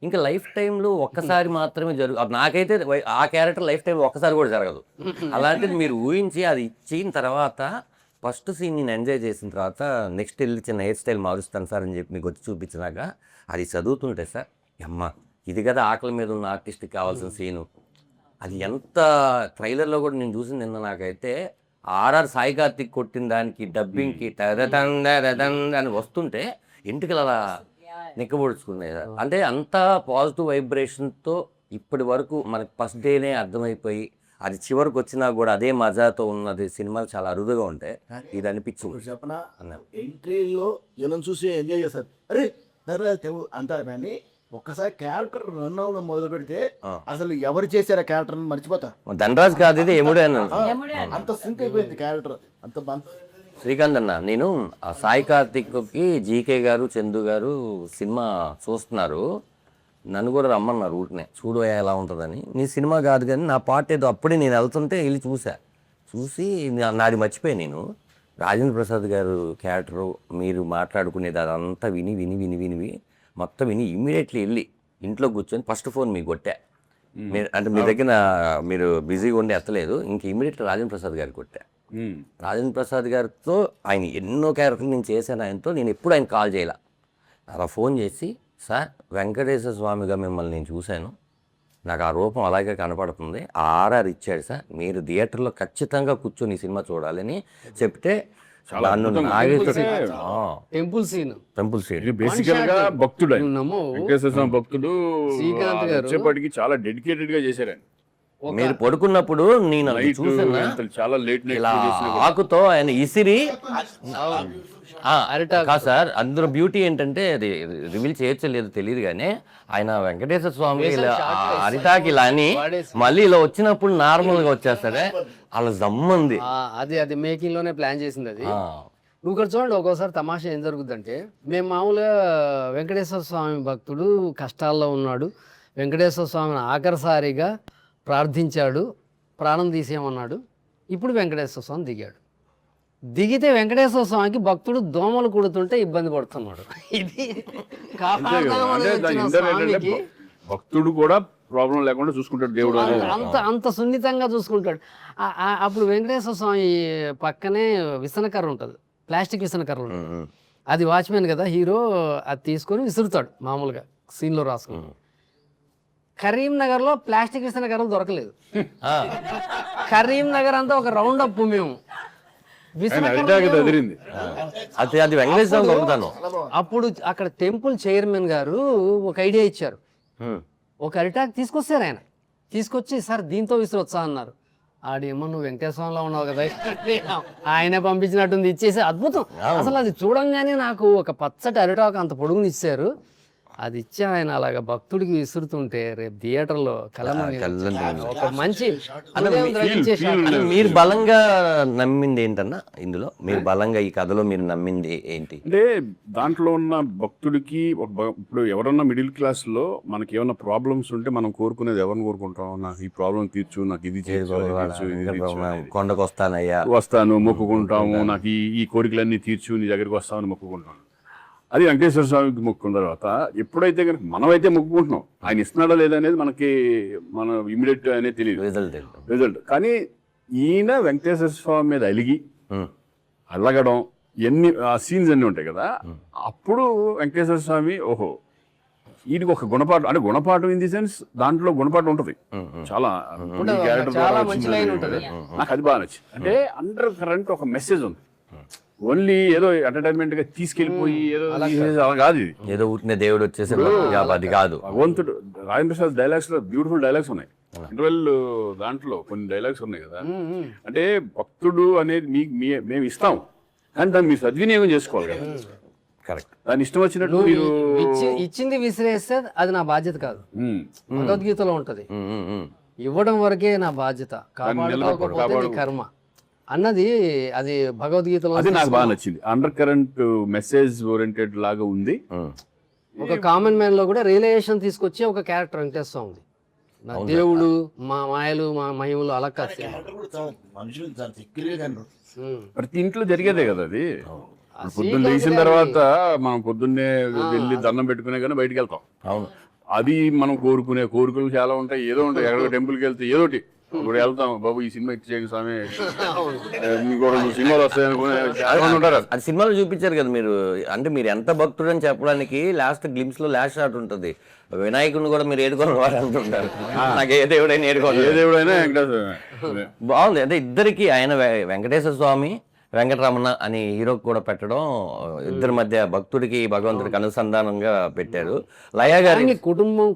S2: ఇంకా లైఫ్ టైంలో ఒక్కసారి మాత్రమే నాకైతే ఆ క్యారెక్టర్ లైఫ్ టైంలో ఒక్కసారి కూడా జరగదు. అలాంటిది మీరు ఊహించి అది ఇచ్చిన తర్వాత ఫస్ట్ సీన్ నేను ఎంజాయ్ చేసిన తర్వాత నెక్స్ట్ వెళ్ళి చిన్న హెయిర్ స్టైల్ మారుస్తాను సార్ అని చెప్పి మీకు వచ్చి చూపించినాక అది చదువుతుంటే సార్ అమ్మ ఇది కదా ఆకలి మీద ఉన్న ఆర్టిస్ట్కి కావాల్సిన సీను. అది ఎంత ట్రైలర్లో కూడా నేను చూసింది నిన్న నాకైతే ఆర్ఆర్ సాయి కార్తిక్ కొట్టిన దానికి డబ్బింగ్కి అని వస్తుంటే ఇంటికి అలా నిక్కబొడుచుకునేది. అంటే అంత పాజిటివ్ వైబ్రేషన్తో ఇప్పటి వరకు మనకి ఫస్ట్ డేనే అర్థమైపోయి అది చివరికి వచ్చినా కూడా అదే మజాతో ఉన్నది సినిమాలు చాలా అరుదుగా ఉంటాయి. ఇది అనిపించింది
S5: చెప్పనా ఎంట్రీలో జనం చూసి ఎంజాయ్ చేస్తారు, అరే అంటారు కానీ ఒక్కసారి క్యారెక్టర్ రన్ అవ్వడం మొదలు పెడితే అసలు ఎవరు చేశారు ఆ క్యారెక్టర్ మర్చిపోతా.
S2: ధనరాజ్ కాదు ఇది ఎముడే
S5: అంత సింక్ అయిపోయింది క్యారెక్టర్ అంత
S2: శ్రీకాంత్ అన్న. నేను ఆ సాయి కార్తిక్కి జీకే గారు చందు గారు సినిమా చూస్తున్నారు, నన్ను కూడా రమ్మన్నారు ఊరినే చూడు ఎలా ఉంటుందని. నీ సినిమా కాదు కానీ నా పాట ఏదో అప్పుడే నేను వెళ్తుంటే వెళ్ళి చూసి నాది మర్చిపోయి నేను రాజేంద్ర ప్రసాద్ గారు క్యారెక్టరు మీరు మాట్లాడుకునేది అదంతా విని మొత్తం విని ఇమ్మీడియట్లీ వెళ్ళి ఇంట్లో కూర్చొని ఫస్ట్ ఫోన్ మీకు కొట్టా. మీరు అంటే మీ దగ్గర మీరు బిజీగా ఉండి ఎత్తలేదు, ఇంక ఇమీడియట్ రాజేంద్ర ప్రసాద్ గారికి కొట్టా. రాజేంద్ర ప్రసాద్ గారితో ఆయన ఎన్నో క్యారెక్టర్లు నేను చేశాను, ఆయనతో నేను ఎప్పుడు ఆయన కాల్ చేయాల. అలా ఫోన్ చేసి, సార్ వెంకటేశ్వర స్వామిగా మిమ్మల్ని నేను చూశాను, నాకు ఆ రూపం అలాగే కనపడుతుంది, ఆ ఆర్ఆర్ ఇచ్చాడు సార్, మీరు థియేటర్లో ఖచ్చితంగా కూర్చొని ఈ సినిమా చూడాలని చెప్తే నన్ను
S4: టెంపుల్ సీన్
S1: బేసికల్ గా భక్తుడు ఆయన.
S4: నమ్మో
S1: వెంకటేశ్వర స్వామి భక్తుడు.
S4: శ్రీకాంత్ గారు
S1: వచ్చేప్పటికి చాలా డెడికేటెడ్ గా చేశారు ఆయన.
S2: మీరు పడుకున్నప్పుడు నేను అది చూసాను,
S1: చాలా లేట్
S2: ఇలా ఆకుతో ఆయన ఇసిరి కాదు సార్, అందులో బ్యూటీ ఏంటంటే అది రివీల్ చేయొచ్చో లేదో తెలియదు కానీ ఆయన వెంకటేశ్వర స్వామి ఇలా అరిటాకి ఇలా అని మళ్ళీ ఇలా వచ్చినప్పుడు నార్మల్ గా వచ్చేస్తాడే, అలా జమ్మంది.
S4: అది మేకింగ్ లోనే ప్లాన్ చేసింది అది. నువ్వు ఇక్కడ చూడండి, ఒక్కోసారి తమాషా ఏం జరుగుతుందంటే, మేము మామూలుగా వెంకటేశ్వర స్వామి భక్తుడు కష్టాల్లో ఉన్నాడు, వెంకటేశ్వర స్వామిని ఆఖరిసారిగా ప్రార్థించాడు, ప్రాణం తీసేయమన్నాడు, ఇప్పుడు వెంకటేశ్వర స్వామి దిగాడు. దిగితే వెంకటేశ్వర స్వామికి భక్తుడు దోమలు కుడుతుంటే ఇబ్బంది పడుతున్నాడు. ఇది కాపాడదామని వచ్చిన స్వామికి
S1: భక్తుడు కూడా ప్రాబ్లం లేకుండా చూసుకుంటాడు దేవుడు.
S4: అంత సున్నితంగా చూసుకుంటాడు. అప్పుడు వెంకటేశ్వర స్వామి పక్కనే విసనకర్ర ఉంటుంది, ప్లాస్టిక్ విసనకర్ర ఉంటుంది. అది వాచ్మెన్ కదా హీరో, అది తీసుకొని విసురుతాడు మామూలుగా సీన్లో రాసుకుని. కరీంనగర్లో ప్లాస్టిక్ విసనకర్రలు దొరకలేదు. కరీంనగర్ అంతా ఒక రౌండ్ అప్ మేము
S2: అది వెంకటేశ్వర గొప్పతనం.
S4: అప్పుడు అక్కడ టెంపుల్ చైర్మన్ గారు ఒక ఐడియా ఇచ్చారు, ఒక అరిటాక్ తీసుకొచ్చారు. ఆయన తీసుకొచ్చి, సార్ దీంతో విసిరొచ్చా అన్నారు. ఆడేమో నువ్వు వెంకటేశ్వరంలో ఉన్నావు కదా, ఆయనే పంపించినట్టుంది, ఇచ్చేసి అద్భుతం. అసలు అది చూడంగానే నాకు ఒక పచ్చటి అరిటాక్ అంత పొడుగుని ఇచ్చారు, అది ఇచ్చి ఆయన అలాగా భక్తుడికి విసురుతుంటే రేపు థియేటర్లో ఒక మంచి
S2: మీరు బలంగా నమ్మింది ఏంటన్నా ఇందులో, మీరు బలంగా ఈ కథలో మీరు నమ్మింది ఏంటి
S1: అంటే దాంట్లో ఉన్న భక్తుడికి ఇప్పుడు ఎవరన్నా మిడిల్ క్లాస్ లో మనకి ఏమన్నా ప్రాబ్లమ్స్ ఉంటే మనం కోరుకునేది ఎవరిని కోరుకుంటాం, నాకు ఈ ప్రాబ్లం తీర్చు, నాకు ఇది
S2: కొండకు
S1: వస్తాను మొక్కుకుంటాము, నాకు ఈ కోరికలన్నీ తీర్చు, నీ దగ్గరికి వస్తామని మొక్కుకుంటాం. అది వెంకటేశ్వర స్వామికి మొక్కుకున్న తర్వాత ఎప్పుడైతే కనుక మనమైతే మొక్కుకుంటున్నాం, ఆయన ఇస్తున్నాడా లేదా అనేది మనకి మన ఇమీడియట్ అనేది తెలియదు రిజల్ట్. కానీ ఈయన వెంకటేశ్వర స్వామి మీద అలిగి అల్లగడం ఆ సీన్స్ అన్నీ ఉంటాయి కదా, అప్పుడు వెంకటేశ్వర స్వామి ఓహో వీటికి ఒక గుణపాఠం, అంటే గుణపాఠం ఇన్ ది సెన్స్ దాంట్లో గుణపాఠం ఉంటుంది చాలా, నాకు అది బాగా నచ్చింది. అంటే అండర్ కరెంట్ ఒక మెసేజ్ ఉంది, ఓన్లీ ఏదో ఎంటర్టైన్మెంట్ గా తీసుకెళ్లిపోయి ఏదో అలా కాదు, ఇది
S2: ఏదో ఊరినే దేవుడు వచ్చేసి అది కాదు.
S1: భగవంతుడు రాజేంద్ర ప్రసాద్ డైలాగ్స్ లో బ్యూటిఫుల్ డైలాగ్స్ ఉన్నాయి, ఇంటర్వెల్ దాంట్లో కొన్ని డైలాగ్స్ ఉన్నాయి కదా. అంటే భక్తుడు అనేది మేము ఇస్తాం, కానీ దాన్ని మీరు సద్వినియోగం చేసుకోవాలి కదా.
S2: కరెక్ట్,
S1: దాని ఇష్టం వచ్చినట్టు మీరు
S4: ఇచ్చింది విసిరేస్తే అది నా బాధ్యత కాదు. భగవద్గీతలో ఉంటది, ఇవ్వడం వరకే నా బాధ్యత, కాపాడుకోకపోతే నీ కర్మ అన్నది. అది భగవద్గీతలో
S1: అది నాకు బాగా నచ్చింది. అండర్ కరెంట్ మెసేజ్ ఓరియంటెడ్ లాగా ఉంది.
S4: ఒక కామన్ మ్యాన్ లో కూడా రియలైజేషన్ తీసుకొచ్చే ఒక క్యారెక్టర్ వెంకటేశ్వర ఉంది. నా దేవుడు, మా మాయలు, మా మహిమలు అలా కాదు,
S1: ప్రతి ఇంట్లో జరిగేదే కదా అది. పొద్దున్న లేచిన తర్వాత మనం పొద్దున్నే వెళ్ళి దండం పెట్టుకునే కానీ బయటికి వెళ్తాం.
S2: అవును,
S1: అది మనం కోరుకునే కోరికలు చాలా ఉంటాయి, ఏదో ఉంటాయి. ఎక్కడో టెంపుల్కి వెళ్తే ఏదోటి ఇప్పుడు వెళ్తాం, బాబు ఈ సినిమా ఇచ్చేయండి స్వామి, ఇంకో సినిమాలు వస్తాయనుకునే ఉంటారు.
S2: అది సినిమాలో చూపించారు కదా మీరు, అంటే మీరు ఎంత భక్తుడు అని చెప్పడానికి లాస్ట్ గ్లిమ్స్ లో లాస్ట్ షాట్ ఉంటుంది, వినాయకుడిని కూడా మీరు ఏడుకోని వారు అంటుంటారు. నాకు ఏ దేవుడైనా ఏడుకోవాలి,
S1: ఏ దేవుడైనా వెంకటేశ్వర.
S2: బాగుంది. అంటే ఇద్దరికి ఆయన వెంకటేశ్వర స్వామి వెంకటరమణ అని హీరోకి కూడా పెట్టడం, ఇద్దరి మధ్య భక్తుడికి భగవంతుడికి అనుసంధానంగా పెట్టారు. లయ గారి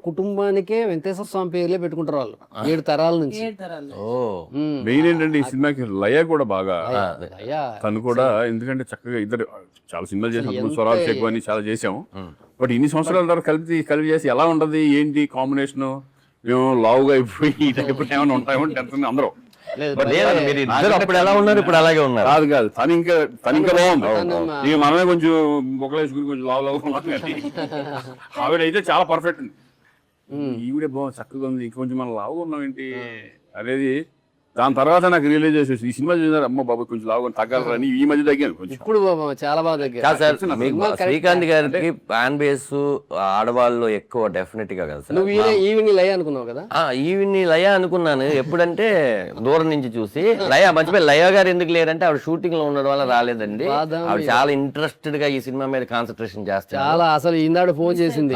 S4: కుటుంబానికే వెంకటేశ్వర స్వామి పేర్లే పెట్టుకుంటారు వాళ్ళు 7 తరాల నుంచి.
S1: మెయిన్ ఏంటంటే ఈ సినిమాకి లయ కూడా బాగా, తను కూడా ఎందుకంటే చక్కగా ఇద్దరు చాలా సినిమాలు చేసాం, స్వరాలు ఎక్కువ అని చాలా చేసాము. బట్ ఇన్ని సంవత్సరాల తర్వాత కలిపి చేసి ఎలా ఉంటది ఏంటి కాంబినేషన్, మేము లావుగా అయిపోయి ఈ టైప్ ఏమైనా ఉంటాయేమో టెన్షన్ అందరూ.
S2: అప్పుడు ఎలా ఉన్నారు, ఇప్పుడు అలాగే ఉన్నారు.
S1: కాదు తను ఇంకా బాగుంది. ఇక మనమే కొంచెం మొక్కలేసుకుని కొంచెం లావు ఆవిడ అయితే చాలా పర్ఫెక్ట్ ఉంది. ఈవిడే బాగుంది, చక్కగా ఉంది. ఇంకొంచెం మనం లావుగా ఉన్నాం ఏంటి అనేది దాని తర్వాత నాకు రియలైజ్ చేసేసి ఈ సినిమా చూసారు అమ్మ బాబు కొంచెం లాగా తగ్గాలని ఈ మధ్య తగ్గాను కొంచెం.
S4: ఇప్పుడు చాలా బాగా తగ్గారు.
S2: కాదు సార్, మీకు శ్రీకాంత్ గారికి ఫ్యాన్ బేస్ ఆడవాళ్ళు ఎక్కువ డెఫినెట్ గా కదా సార్.
S4: నువ్వు ఈవినింగ్ లయ అనుకున్నావు కదా.
S2: ఈవిని లయ అనుకున్నాను ఎప్పుడంటే దూరం నుంచి చూసి. లయ మర్చిపోయి, లయ గారు ఎందుకు లేరంటే ఆవిడ షూటింగ్ లో ఉండడం వల్ల రాలేదండి. ఆవిడ చాలా ఇంట్రెస్టెడ్ గా ఈ సినిమా మీద కాన్సన్ట్రేషన్ చేస్తారు.
S4: చాలా అసలు ఈనాడు ఫోన్ చేసింది,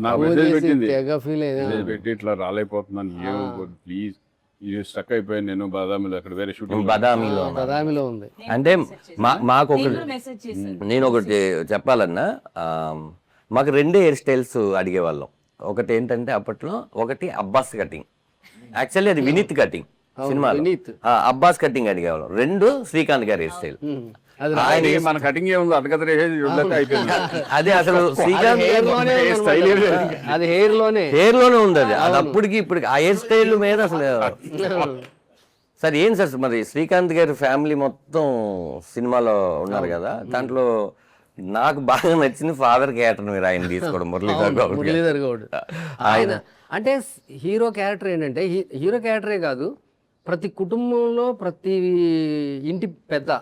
S1: నాకు మెసేజ్ పెట్టింది,
S4: తెగ ఫీల్ అయ్యింది.
S1: మెసేజ్ పెట్టి ఇట్లా రాలేకపోతున్నాను, ఏమో ప్లీజ్ ఇది స్టక్ అయిపోయాను నేను బాదామిలో, అక్కడ వేరే షూటింగ్
S4: బదామిలో ఉంది.
S2: అంటే మాకు ఒకటి
S3: మెసేజ్ చేశారు.
S2: నేను ఒకటి చెప్పాలన్నా, మాకు రెండే హెయిర్ స్టైల్స్ అడిగేవాళ్ళం. ఒకటి ఏంటంటే అప్పట్లో ఒకటి అబ్బాస్ కటింగ్, యాక్చువల్లీ అది వినీత్ కటింగ్ సినిమాలో, అబ్బాస్ కటింగ్ అడిగేవాళ్ళం. రెండు శ్రీకాంత్ గారి హెయిర్ స్టైల్.
S1: ఆయన మన కటింగ్ ఏముంది అటకతరే అయిపోయింది.
S2: అదే అసలు శ్రీకాంత్
S4: అది హెయిర్ లోనే
S2: ఉంది. అది అప్పటికి ఇప్పటికి ఆ హెయిర్ స్టైల్ మీద అసలు. సార్ ఏం సార్ మరి శ్రీకాంత్ గారి ఫ్యామిలీ మొత్తం సినిమాలో ఉన్నారు కదా, దాంట్లో నాకు బాగా నచ్చింది ఫాదర్ క్యారెక్టర్ మీరు ఆయన తీసుకోవడం,
S4: మురళీధర్ గౌడ్. ఆయన అంటే హీరో క్యారెక్టర్ ఏంటంటే హీరో క్యారెక్టరే కాదు, ప్రతి కుటుంబంలో ప్రతి ఇంటి పెద్ద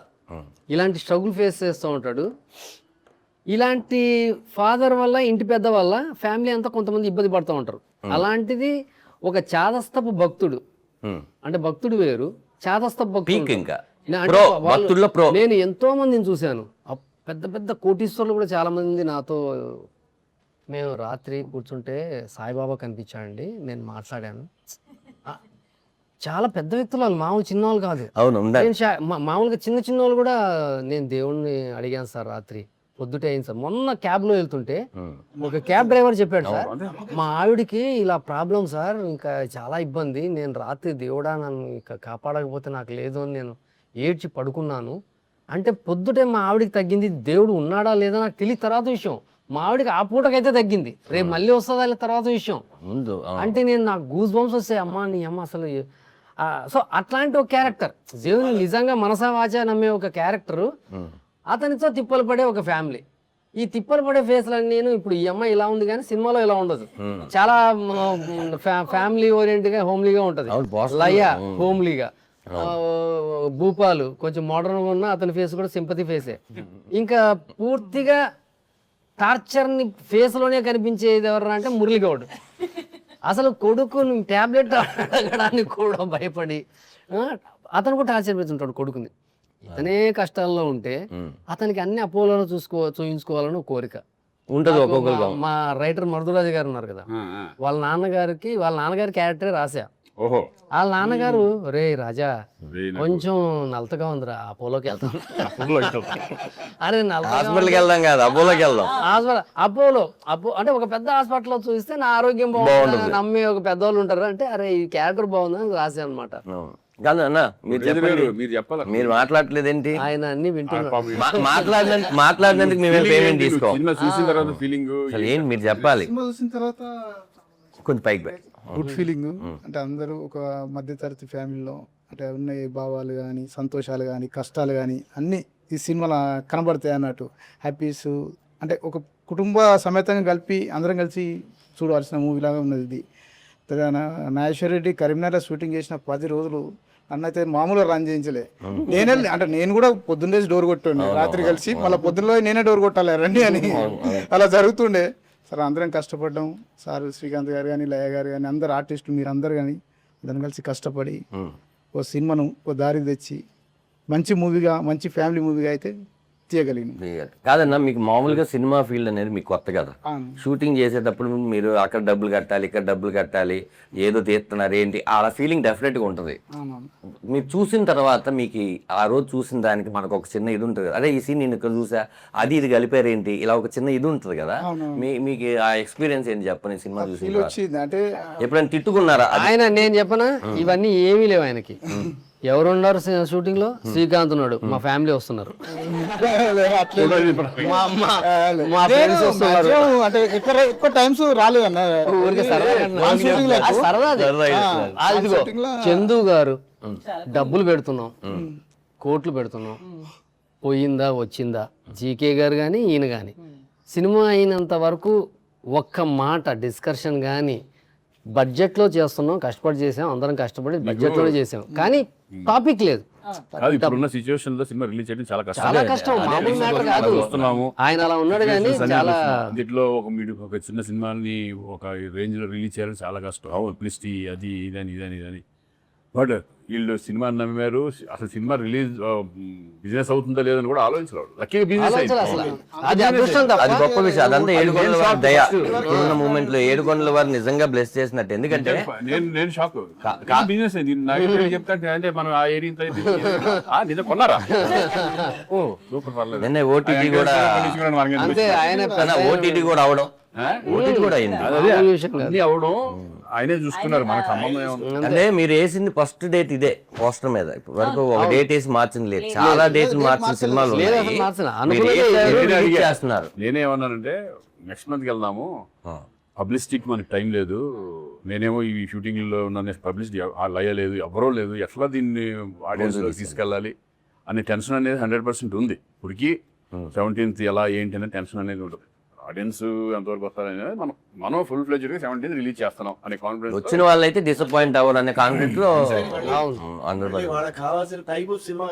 S4: ఇలాంటి స్ట్రగుల్ ఫేస్ చేస్తూ ఉంటాడు. ఇలాంటి ఫాదర్ వల్ల, ఇంటి పెద్ద వల్ల ఫ్యామిలీ అంతా కొంతమంది ఇబ్బంది పడుతూ ఉంటారు. అలాంటిది ఒక చాదస్తపు భక్తుడు, అంటే భక్తుడు వేరు, చాదస్తపు భక్తుడు.
S2: ఇంకా
S4: నేను ఎంతో మందిని చూశాను, పెద్ద పెద్ద కోటీశ్వరులు కూడా చాలా మంది నాతో, మేము రాత్రి కూర్చుంటే సాయిబాబా కనిపించాడండి, నేను మాట్లాడాను. చాలా పెద్ద వ్యక్తులు వాళ్ళు, మామూలు చిన్నవాళ్ళు కాదు.
S2: అవును,
S4: మామూలుగా చిన్న వాళ్ళు కూడా, నేను దేవుణ్ణి అడిగాను సార్ రాత్రి పొద్దుటే అయింది సార్. మొన్న క్యాబ్లో వెళ్తుంటే ఒక క్యాబ్ డ్రైవర్ చెప్పాడు, సార్ మా ఆవిడికి ఇలా ప్రాబ్లం సార్, ఇంకా చాలా ఇబ్బంది, నేను రాత్రి దేవుడా నన్ను ఇంకా కాపాడకపోతే నాకు లేదు అని నేను ఏడ్చి పడుకున్నాను. అంటే పొద్దుటే మా ఆవిడికి తగ్గింది, దేవుడు ఉన్నాడా లేదా నాకు తెలియదు తర్వాత విషయం. మా ఆవిడికి ఆ పూటకైతే తగ్గింది, రేపు మళ్ళీ వస్తుందా తర్వాత విషయం. అంటే నేను నాకు గూస్ బంప్స్ వస్తాయి, అమ్మా నీ అమ్మ అసలు. సో అట్లాంటి ఒక క్యారెక్టర్, దేవుని నిజంగా మనసా వాచా నమ్మే ఒక క్యారెక్టరు, అతనితో తిప్పలు పడే ఒక ఫ్యామిలీ. ఈ తిప్పలు పడే ఫేస్లు నేను ఇప్పుడు ఈ అమ్మాయి ఇలా ఉంది కానీ సినిమాలో ఇలా ఉండదు, చాలా ఫ్యామిలీ ఓరియంటెడ్గా హోమ్లీగా ఉంటుంది. లయ హోమ్లీగా, భూపాలు కొంచెం మోడర్న్గా ఉన్న అతని ఫేస్ కూడా సింపతి ఫేసే. ఇంకా పూర్తిగా టార్చర్ని ఫేస్లోనే కనిపించేది ఎవరు అంటే మురళీగౌడ్. అసలు కొడుకుని ట్యాబ్లెట్ అడగడానికి కూడా భయపడి అతను కూడా టార్చర్ పెడుతుంటాడు కొడుకుని. ఇతనే కష్టాల్లో ఉంటే అతనికి అన్ని అపోలోలో చూయించుకోవాలని ఒక కోరిక
S2: ఉంటుంది ఒక్కొక్కరు.
S4: మా రైటర్ మరుదురాజు గారు ఉన్నారు కదా, వాళ్ళ నాన్నగారి క్యారెక్టరే రాసా. వాళ్ళ నాన్నగారు, రే రాజా కొంచెం నలతగా ఉందిరా, అపోలోకి వెళ్తాం. అరే
S2: హాస్పిటల్కి వెళ్దాం కాదు, అపోలోకి వెళ్దాం.
S4: అపోలో అంటే ఒక పెద్ద హాస్పిటల్లో చూస్తే నా ఆరోగ్యం బాగుంటుంది నమ్మి ఒక పెద్దవాళ్ళు ఉంటారు. అంటే అరే ఈ క్యారెక్టర్ బాగుందని రాసా అనమాట.
S2: కాదు అన్న, మీరు మాట్లాడలేదేంటి?
S4: ఆయన అన్ని వింటున్నారు.
S2: మాట్లాడినందుకు మేము పేమెంట్ తీసుకోవాలి. ఏంటి మీరు చెప్పాలి, కొంచెం పైకి
S6: గుడ్ ఫీలింగ్. అంటే అందరూ ఒక మధ్యతరగతి ఫ్యామిలీలో అంటే ఉన్న భావాలు కానీ, సంతోషాలు కానీ, కష్టాలు కానీ అన్నీ ఈ సినిమాలో కనబడతాయి అన్నట్టు. హ్యాపీస్ అంటే ఒక కుటుంబ సమేతంగా కలిపి అందరం కలిసి చూడవలసిన మూవీలాగా ఉన్నది ఇది. నాగేశ్వర రెడ్డి కరీంనగర్లో షూటింగ్ చేసిన 10 రోజులు నన్నైతే మామూలుగా రన్ చేయించలే. నేను కూడా పొద్దున్నే డోర్ కొట్టుండే, రాత్రి కలిసి మళ్ళీ పొద్దున్నలో నేనే డోర్ కొట్టాలి రండి అని, అలా జరుగుతుండే. సార్ అందరం కష్టపడ్డాం, సార్ శ్రీకాంత్ గారు కానీ, లయ గారు కానీ, అందరు ఆర్టిస్టులు మీరు అందరు కానీ అందరం కలిసి కష్టపడి ఓ సినిమాను ఓ దారి తెచ్చి మంచి మూవీగా, మంచి ఫ్యామిలీ మూవీగా అయితే తీయగలిగింది.
S2: కాదన్నా, మీకు మామూలుగా సినిమా ఫీల్డ్ అనేది మీకు కొత్త కదా. షూటింగ్ చేసేటప్పుడు మీరు అక్కడ డబ్బులు కట్టాలి, ఇక్కడ డబ్బులు కట్టాలి, ఏదో తీస్తున్నారు ఏంటి, ఆ ఫీలింగ్ డెఫినెట్గా ఉంటుంది. మీరు చూసిన తర్వాత మీకు ఆ రోజు చూసిన దానికి మనకు ఒక చిన్న ఇది ఉంటుంది, అదే ఈ సీన్ నేను ఇక్కడ చూసా, అది ఇది కలిపారు ఏంటి, ఇలా ఒక చిన్న ఇది ఉంటుంది కదా. మీకు ఆ ఎక్స్పీరియన్స్ ఏంటి చెప్పండి సినిమా చూసి?
S6: అంటే
S2: ఎప్పుడైనా తిట్టుకున్నారా?
S4: ఆయన నేను చెప్పనా, ఇవన్నీ ఏమీ లేవు ఆయనకి. ఎవరున్నారు షూటింగ్ లో? శ్రీకాంత్ ఉన్నాడు, మా ఫ్యామిలీ వస్తున్నారు, మా ఫ్రెండ్స్ వస్తున్నారు.
S6: అంటే ఎక్కువ టైమ్స్ రాలేదు అన్న,
S4: చందు గారు డబ్బులు పెడుతున్నాం, కోట్లు పెడుతున్నాం, పోయిందా వచ్చిందా. జీకే గారు కానీ ఈయన కానీ సినిమా అయినంత వరకు ఒక్క మాట డిస్కషన్ కానీ బడ్జెట్లో చేస్తున్నాం, కష్టపడి చేసాం, అందరం కష్టపడి బడ్జెట్లోనే చేసాం, కానీ టాపిక్ లేదు.
S1: కాదు ఇప్పుడున్న సిచ్యువేషన్ లో సినిమా రిలీజ్ చేయడం చాలా కష్టం.
S4: చాలా కష్టం, మామూలు మ్యాటర్ కాదు.
S1: వస్తున్నాము
S4: ఆయన అలా ఉన్నాడు కానీ చాలా
S1: దీంట్లో ఒక చిన్న సినిమాని ఒక రేంజ్ లో రిలీజ్ చేయడం చాలా కష్టం. పబ్లిసిటీ అది ఇదని బట్ వీళ్ళు సినిమా నమ్మారు. అసలు సినిమా రిలీజ్ బిజినెస్ అవుతుందా లేదని కూడా ఆలోచించలేదు. లక్కీగా బిజినెస్
S4: ఆలోచన అసలు. అది అదృష్టం తప్ప
S2: అది గొప్ప విషయం. అదంతా ఏడుకొండల వారి దయ. ఇప్పుడున్న మూమెంట్ లో ఏడుకొండల వారు నిజంగా బ్లెస్ చేసినట్టు. ఎందుకంటే
S1: నేను షాక్. బిజినెస్ చెప్తా అంటే మనం ఆ ఏరియా నిజం కొన్నారా? సూపర్ పర్లేదు.
S2: నిన్న ఓటీటీ కూడా
S4: అంతే, ఆయన
S2: ఓటీటీ కూడా అవడం, ఓటీటీ కూడా అయింది.
S1: అన్ని అవడం ఆయనే చూసుకున్నారు, మనకు సంబంధం ఏముంది?
S2: అంటే మీరు వేసింది ఫస్ట్ డేట్ ఇదే పోస్టర్ మీద. ఇప్పటి వరకు ఒక డేట్ వేసి మార్చింది లేదు. చాలా డేట్లు మార్చిన సినిమాలు ఉన్నాయి.
S4: అసలు మార్చిన
S2: మీరు వేసారు, release చేస్తున్నారు.
S1: నేనేమన్నానంటే నెక్స్ట్ మంత్కి వెళ్దాము, పబ్లిసిటీకి మనకి టైం లేదు. నేనేమో ఈ షూటింగ్ లో ఉన్న పబ్లిసిటీ లయ లేదు, ఎవరో లేదు, ఎట్లా దీన్ని ఆడియన్స్ లో తీసుకెళ్ళాలి అనే టెన్షన్ అనేది 100% ఉంది. ఇప్పటికి 17th ఎలా ఏంటి అనే టెన్షన్ అనేది ఉంటుంది. ఆడియన్స్ ఎంతవరకు వస్తారనేది మనం ఫుల్ ఫ్లెడ్జ్డ్ గా 17th రిలీజ్ చేస్తున్నాం అనే కాన్ఫిడెన్స్.
S2: వచ్చిన వాళ్ళైతే డిసప్పాయింట్ అవ్వరు అనే కాన్ఫిడెంట్ లో అందరూ.
S5: వాళ్ళకి కావాల్సిన టైప్ ఆఫ్ సినిమా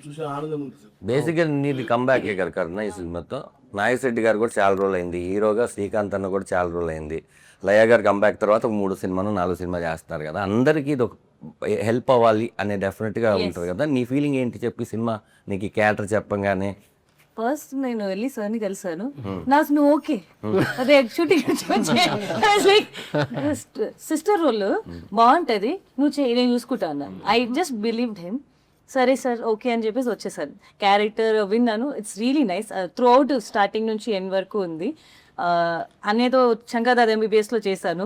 S5: చూసిన ఆనందం ఉంటుంది.
S2: బేసిక్ గా నీది కంబ్యాక్ కరెక్ట్ ఈ సినిమాతో. నాగశెట్టి గారు కూడా చాలా రోజులు అయింది హీరోగా, శ్రీకాంత్ అన్న కూడా చాలా రోజులు అయింది. లయ గారు కంబ్యాక్ తర్వాత 3 సినిమాలు 4 సినిమాలు చేస్తున్నారు కదా. అందరికీ ఇది ఒక హెల్ప్ అవ్వాలి అనే డెఫినెట్గా ఉంటుంది కదా. నీ ఫీలింగ్ ఏంటి చెప్పి సినిమా నీకు క్యారెక్టర్ చెప్పంగానే?
S3: ఫస్ట్ నేను వెళ్ళి సార్ని కలిసాను. నాకు నువ్వు ఓకే అదే షూటింగ్ సిస్టర్ రోల్ బాగుంటది, నువ్వు నేను చూసుకుంటా అన్నా. I just believed him. సరే సార్ ఓకే అని చెప్పేసి వచ్చేసాను. క్యారెక్టర్ విన్నాను, it's really nice. Through out starting నుంచి ఎండ్ వరకు ఉంది. అన్నయ్యతో శంకర్దాద్ MBBS లో చేశాను.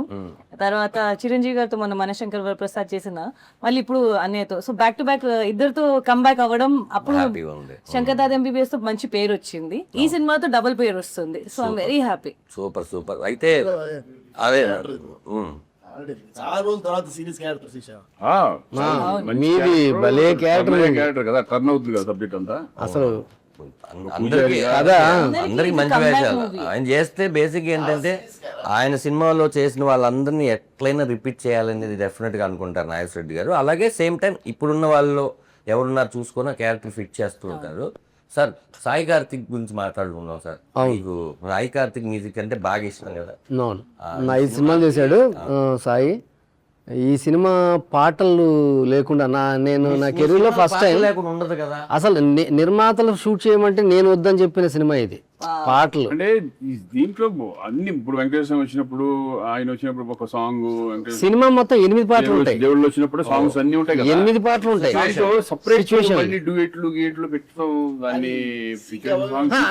S3: తర్వాత చిరంజీవి గారితో మొన్న మనశంకర్ ప్రసాద్ చేసిన, మళ్ళీ ఇప్పుడు అన్నయ్యతో. సో బ్యాక్ టు బ్యాక్ ఇద్దరితో కంబ్యాక్ అవ్వడం. అప్పుడు శంకర్దాద్ MBBS తో మంచి పేరు వచ్చింది, ఈ సినిమాతో డబుల్ పేరు వస్తుంది. So I'm very happy.
S2: Super. అయితే అదే
S5: చాలా రోజుల తర్వాత సీరియస్ క్యారెక్టర్ తీసాం.
S4: మీది భలే
S1: క్యారెక్టర్ కదా, టర్న్ అవుతుంది కదా సబ్జెక్ట్ అంతా.
S4: అసలు
S2: అందరికి మంచి వేషాలు ఆయన చేస్తే. బేసిక్ ఏంటంటే ఆయన సినిమాలో చేసిన వాళ్ళందరినీ ఎట్లయినా రిపీట్ చేయాలనేది డెఫినెట్ గా అనుకుంటారు నాగేశ్వర గారు. అలాగే సేమ్ టైం ఇప్పుడున్న వాళ్ళు ఎవరున్నారు చూసుకొని క్యారెక్టర్ ఫిట్ చేస్తూ ఉంటారు. సార్ సాయి కార్తిక్ గురించి మాట్లాడుకుందాం సార్. మీకు సాయి కార్తిక్ మ్యూజిక్ అంటే బాగా ఇష్టం కదా?
S4: నా 5 సినిమాలు చేశాడు సాయి. ఈ సినిమా పాటలు లేకుండా నేను నా కెరీర్లో ఫస్ట్ టైం
S2: లేకుండా ఉండదు కదా.
S4: అసలు నిర్మాతలు షూట్ చేయమంటే నేను వద్దని చెప్పిన సినిమా ఇది. పాటలు
S1: అంటే దీంట్లో అన్ని ఇప్పుడు వెంకటేశ్వర వచ్చినప్పుడు, ఆయన వచ్చినప్పుడు ఒక సాంగ్,
S4: సినిమా మొత్తం 8 పాటలు ఉంటాయి.
S1: దేవుళ్ళు వచ్చినప్పుడు సాంగ్స్ అన్ని ఉంటాయి కదా,
S4: 8 పాటలు ఉంటాయి.
S1: డ్యూయెట్లు పెట్టుతాం దాన్ని.